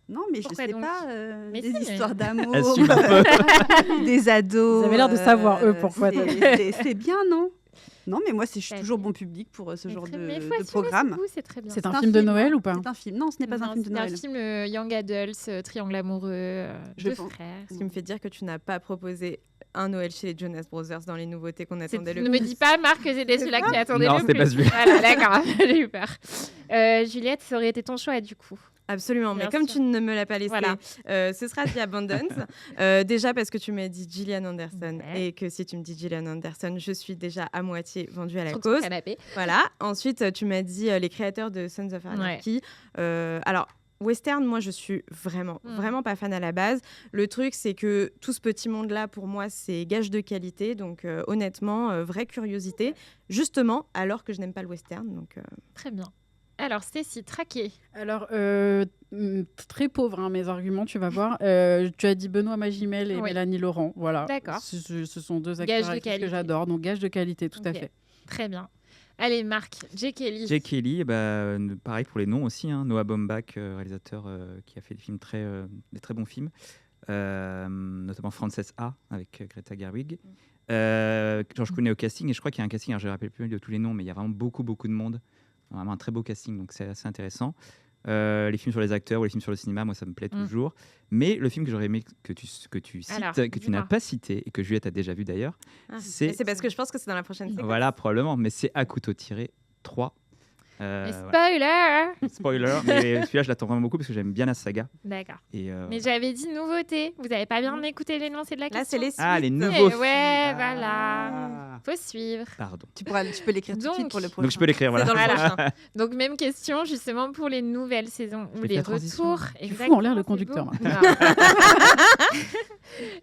Non, mais Pourquoi je sais donc pas. Mais Des si, mais- histoires d'amour, Assume un peu. des ados. Ils avaient l'air de savoir, eux, pourquoi. C'est bien, non? Non, mais moi, je suis Bah, toujours bon public pour ce genre Mais faut de assumer programme. ses goûts, c'est très bien. C'est un film de Noël ou pas? C'est un film. Non, ce n'est pas un Non, film de c'est Noël. un film young adults, triangle amoureux, Je deux pense. frères. Ce qui me fait dire que tu n'as pas proposé un Noël chez les Jonas Brothers dans les nouveautés qu'on attendait le Ne me dis pas, Marc, que c'était celui-là que tu attendais Non, le c'était plus. pas celui-là. Voilà, d'accord, j'ai eu peur. Juliette, ça aurait été ton choix, du coup. Absolument, mais Bien comme sûr. tu ne me l'as pas laissé, Voilà. ce sera The Abundance. Déjà parce que tu m'as dit Gillian Anderson Ouais. et que si tu me dis Gillian Anderson, je suis déjà à moitié vendue à la Sur ton cause. canapé. Voilà. Ensuite, tu m'as dit les créateurs de Sons of Anarchy. Alors, western, moi, je suis vraiment pas fan à la base. Le truc, c'est que tout ce petit monde-là, pour moi, c'est gage de qualité. Donc, honnêtement, vraie curiosité. Justement, alors que je n'aime pas le western. Donc, Très bien. Alors, Stécie, Traqué. Alors, très pauvre, mes arguments, tu vas voir. Tu as dit Benoît Magimel et Oui. Mélanie Laurent. Voilà. D'accord. Ce sont deux Gage acteurs de actrices qualité. que j'adore. Donc, gage de qualité, tout à Ok. fait. Très bien. Allez, Marc, Jay Kelly. Jay Kelly, pareil pour les noms aussi. Noah Baumbach, réalisateur qui a fait des très bons films, notamment Frances A avec Greta Gerwig. George Clooney au casting, et je crois qu'il y a un casting, alors je ne me rappelle plus de tous les noms, mais il y a vraiment beaucoup de monde. Vraiment un très beau casting, donc c'est assez intéressant. Les films sur les acteurs ou les films sur le cinéma, moi ça me plaît toujours. Mais le film que j'aurais aimé que tu cites, Alors, que tu dis-moi. n'as pas cité et que Juliette a déjà vu d'ailleurs, c'est parce que je pense que c'est dans la prochaine séquence. voilà probablement, mais c'est À couteau tiré 3. Mais Voilà. spoiler. Spoiler, mais celui-là je l'attends vraiment beaucoup parce que j'aime bien la saga. D'accord. Et, Mais j'avais dit nouveauté. Vous n'avez pas bien écouté l'énoncé de la Là, question. c'est les Ah, les suites. nouveaux Eh ouais, films. voilà. Faut suivre. Pardon. Tu peux l'écrire tout de suite Donc- pour le prochain. Donc je peux l'écrire, C'est voilà. dans le Voilà. prochain. Donc, même question justement pour les nouvelles saisons ou fais les la transition. retours. Tu fous en l'air le Exactement, conducteur, c'est beau.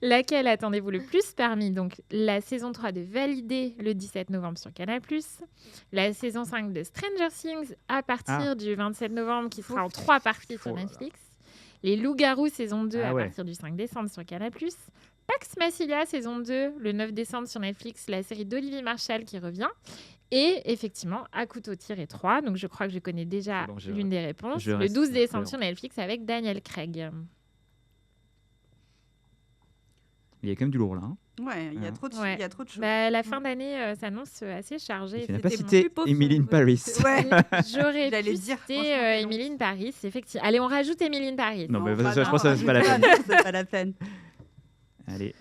Laquelle attendez-vous le plus parmi donc la saison 3 de Validé le 17 novembre sur Canal+, la saison 5 de Stranger Things à partir du 27 novembre qui sera en 3 parties sur Oh là là. Netflix, les Loups-Garous saison 2 Ah à ouais. partir du 5 décembre sur Canal+, Pax Massilia saison 2 le 9 décembre sur Netflix, la série d'Olivier Marchal qui revient. Et effectivement, À couteau tiré 3. Donc, je crois que je connais déjà C'est bon, je- l'une des réponses. je Le reste 12 décembre cohérent. sur Netflix avec Daniel Craig. Il y a quand même du lourd là. Ouais, il y a Hein. trop de, Ouais. il y a trop de choses. Bah, la fin d'année s'annonce assez chargée. Tu n'as pas C'était cité plus pauvre Emily in sur- Paris. Ouais. J'aurais J'allais pu le dire, citer franchement, c'est Emily in Paris, effectivement. Allez, on rajoute Emily in Paris. Non, mais bah je pense que c'est pas la peine. C'est pas la peine. Allez.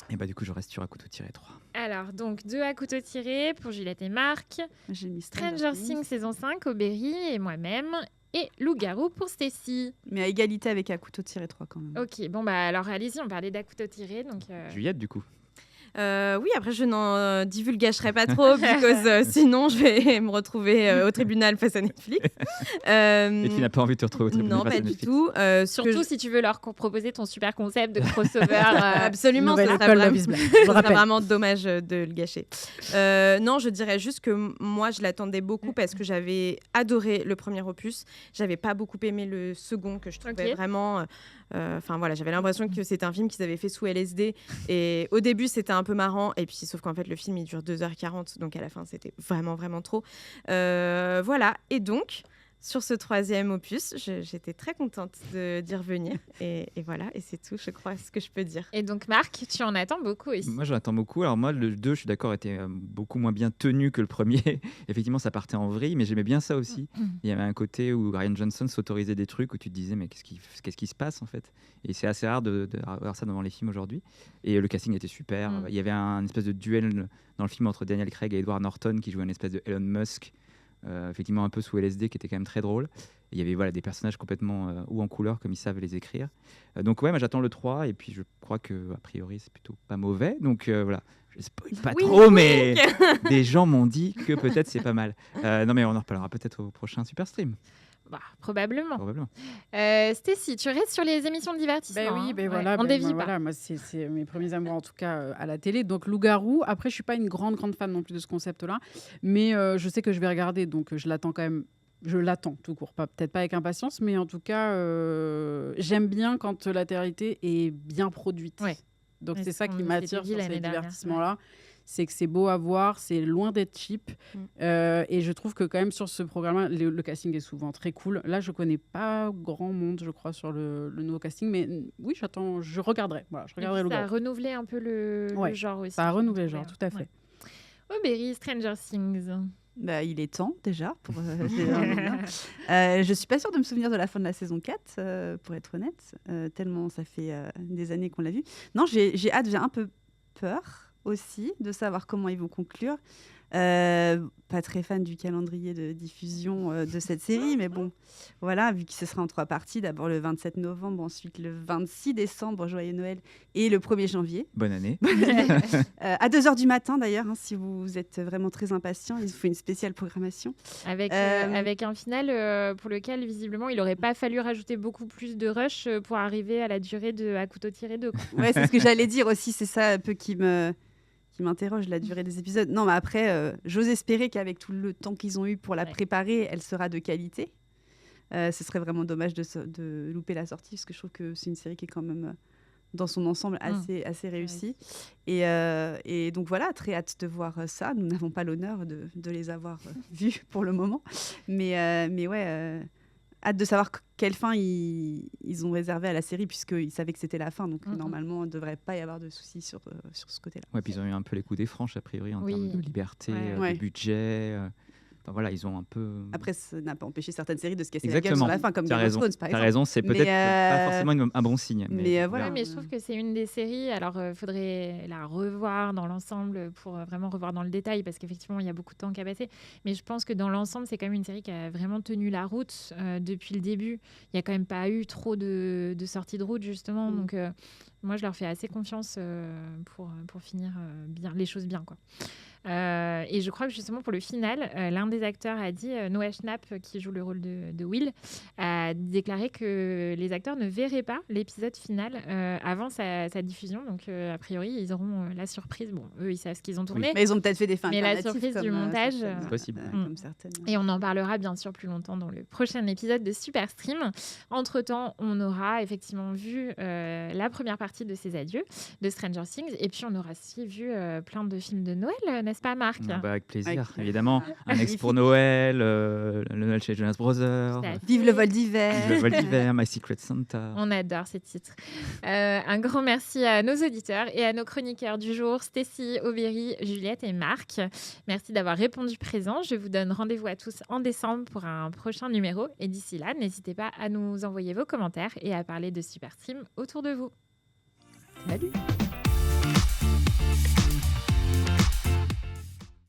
Et bah du coup, je reste sur À couteau tiré 3. Alors, donc, 2 À couteau tiré pour Juliette et Marc. J'ai mis Stranger Things saison 5, Aubéry et moi-même. Et Loup-garou pour Stacy. Mais à égalité avec À couteau tiré 3 quand même. Ok, bon, bah alors allez-y, on parlait d'À couteau tiré. Donc, Juliette, du coup. Oui, après, je n'en divulgacherai pas trop, parce que sinon, je vais me retrouver au tribunal face à Netflix. Et tu n'as pas envie de te retrouver au tribunal Non, face à pas du Netflix. tout. surtout si tu veux leur proposer ton super concept de crossover. Absolument, Nouvelle ça école serait Love vraiment, is Blind, je le ça serait rappelle. vraiment dommage de le gâcher. Non, je dirais juste que moi, je l'attendais beaucoup parce que j'avais adoré le premier opus. J'avais pas beaucoup aimé le second, que je trouvais Ok. vraiment... Enfin voilà, j'avais l'impression que c'était un film qu'ils avaient fait sous LSD. Et au début, c'était un peu marrant. Et puis, sauf qu'en fait, le film, il dure 2h40. Donc, à la fin, c'était vraiment, vraiment trop. Voilà. Et donc... sur ce 3e opus. J'étais très contente d'y revenir. Et voilà, et c'est tout, je crois, ce que je peux dire. Et donc, Marc, tu en attends beaucoup aussi. Moi, j'en attends beaucoup. Alors moi, le 2, je suis d'accord, était beaucoup moins bien tenu que le premier. Effectivement, ça partait en vrille, mais j'aimais bien ça aussi. Il y avait un côté où Ryan Johnson s'autorisait des trucs où tu te disais, mais qu'est-ce qui se passe en fait? Et c'est assez rare de voir ça dans les films aujourd'hui. Et le casting était super. Il y avait un espèce de duel dans le film entre Daniel Craig et Edward Norton qui jouait une espèce de Elon Musk, effectivement un peu sous LSD, qui était quand même très drôle. Et il y avait des personnages complètement ou en couleur comme ils savent les écrire. Donc ouais, moi j'attends le 3 et puis je crois que a priori c'est plutôt pas mauvais. Donc voilà, je spoil pas trop, mais des gens m'ont dit que peut-être c'est pas mal. Non mais on en reparlera peut-être au prochain Super Stream. Probablement. Stécie, tu restes sur les émissions de divertissement. Oui, voilà, on dévie pas. Voilà, moi, c'est mes premiers amours, en tout cas, à la télé. Donc, Loup-garou. Après, je suis pas une grande fan non plus de ce concept-là. Mais je sais que je vais regarder, donc je l'attends quand même. Je l'attends tout court, peut-être pas avec impatience, mais en tout cas, j'aime bien quand la télé est bien produite. Ouais. Donc, Mais c'est ça qui m'attire sur ces divertissements-là. C'est que c'est beau à voir, c'est loin d'être cheap. Et je trouve que quand même sur ce programme-là, le casting est souvent très cool. Là, je connais pas grand monde, je crois, sur le nouveau casting. Mais oui, je regarderai. Voilà, je regarderai ça a renouvelé un peu le genre aussi. Ça a renouvelé le genre, tout à fait. Aubery, Stranger Things. Il est temps déjà. Je suis pas sûre de me souvenir de la fin de la saison 4, pour être honnête, tellement ça fait des années qu'on l'a vu. Non, j'ai hâte, j'ai un peu peur aussi de savoir comment ils vont conclure. Pas très fan du calendrier de diffusion de cette série, mais bon, voilà, vu que ce sera en 3 parties, d'abord le 27 novembre, ensuite le 26 décembre, joyeux Noël, et le 1er janvier. Bonne année. À 2h du matin d'ailleurs, si vous êtes vraiment très impatient, il faut une spéciale programmation. Avec un final pour lequel, visiblement, il n'aurait pas fallu rajouter beaucoup plus de rush pour arriver à la durée de À couteau tiré 2. Ouais, c'est ce que j'allais dire aussi, c'est ça un peu qui m'interroge, la durée des épisodes. Non, mais après, j'ose espérer qu'avec tout le temps qu'ils ont eu pour la préparer, elle sera de qualité. Ce serait vraiment dommage de louper la sortie, parce que je trouve que c'est une série qui est quand même, dans son ensemble, assez réussie. Et donc voilà, très hâte de voir ça. Nous n'avons pas l'honneur de les avoir vus pour le moment. Mais ouais... hâte de savoir quelle fin ils ont réservé à la série, puisqu'ils savaient que c'était la fin. Donc, normalement, il ne devrait pas y avoir de soucis sur ce côté-là. Ouais, puis ils ont eu un peu les coups des franches, a priori, en termes de liberté, de budget. Enfin, voilà, ils ont un peu... Après, ça n'a pas empêché certaines séries de se casser la gueule sur la fin, comme Game of Thrones, par exemple. Tu as raison, c'est peut-être pas forcément un bon signe. Mais voilà. Mais je trouve que c'est une des séries, alors il faudrait la revoir dans l'ensemble pour vraiment revoir dans le détail, parce qu'effectivement, il y a beaucoup de temps qui a passé. Mais je pense que dans l'ensemble, c'est quand même une série qui a vraiment tenu la route depuis le début. Il n'y a quand même pas eu trop de sorties de route, justement. Donc, moi, je leur fais assez confiance pour finir bien, les choses bien, quoi. Et je crois que justement pour le final, l'un des acteurs a dit, Noah Schnapp, qui joue le rôle de Will, a déclaré que les acteurs ne verraient pas l'épisode final avant sa diffusion. Donc a priori, ils auront la surprise. Bon, eux, ils savent ce qu'ils ont tourné. Oui. Mais ils ont peut-être fait des fins alternatives. Mais la surprise du montage, c'est possible. Comme certaines. Et on en parlera bien sûr plus longtemps dans le prochain épisode de Super Stream. Entre-temps, on aura effectivement vu la première partie de ces adieux de Stranger Things. Et puis, on aura aussi vu plein de films de Noël, n'est-ce pas, Marc? Avec plaisir, évidemment. Un ex pour Noël, le Noël chez Jonas Brothers. Vive le vol d'hiver. Vive le vol d'hiver, My Secret Santa. On adore ces titres. Un grand merci à nos auditeurs et à nos chroniqueurs du jour, Stécie, Aubery, Juliette et Marc. Merci d'avoir répondu présent. Je vous donne rendez-vous à tous en décembre pour un prochain numéro. Et d'ici là, n'hésitez pas à nous envoyer vos commentaires et à parler de Super Stream autour de vous. Salut.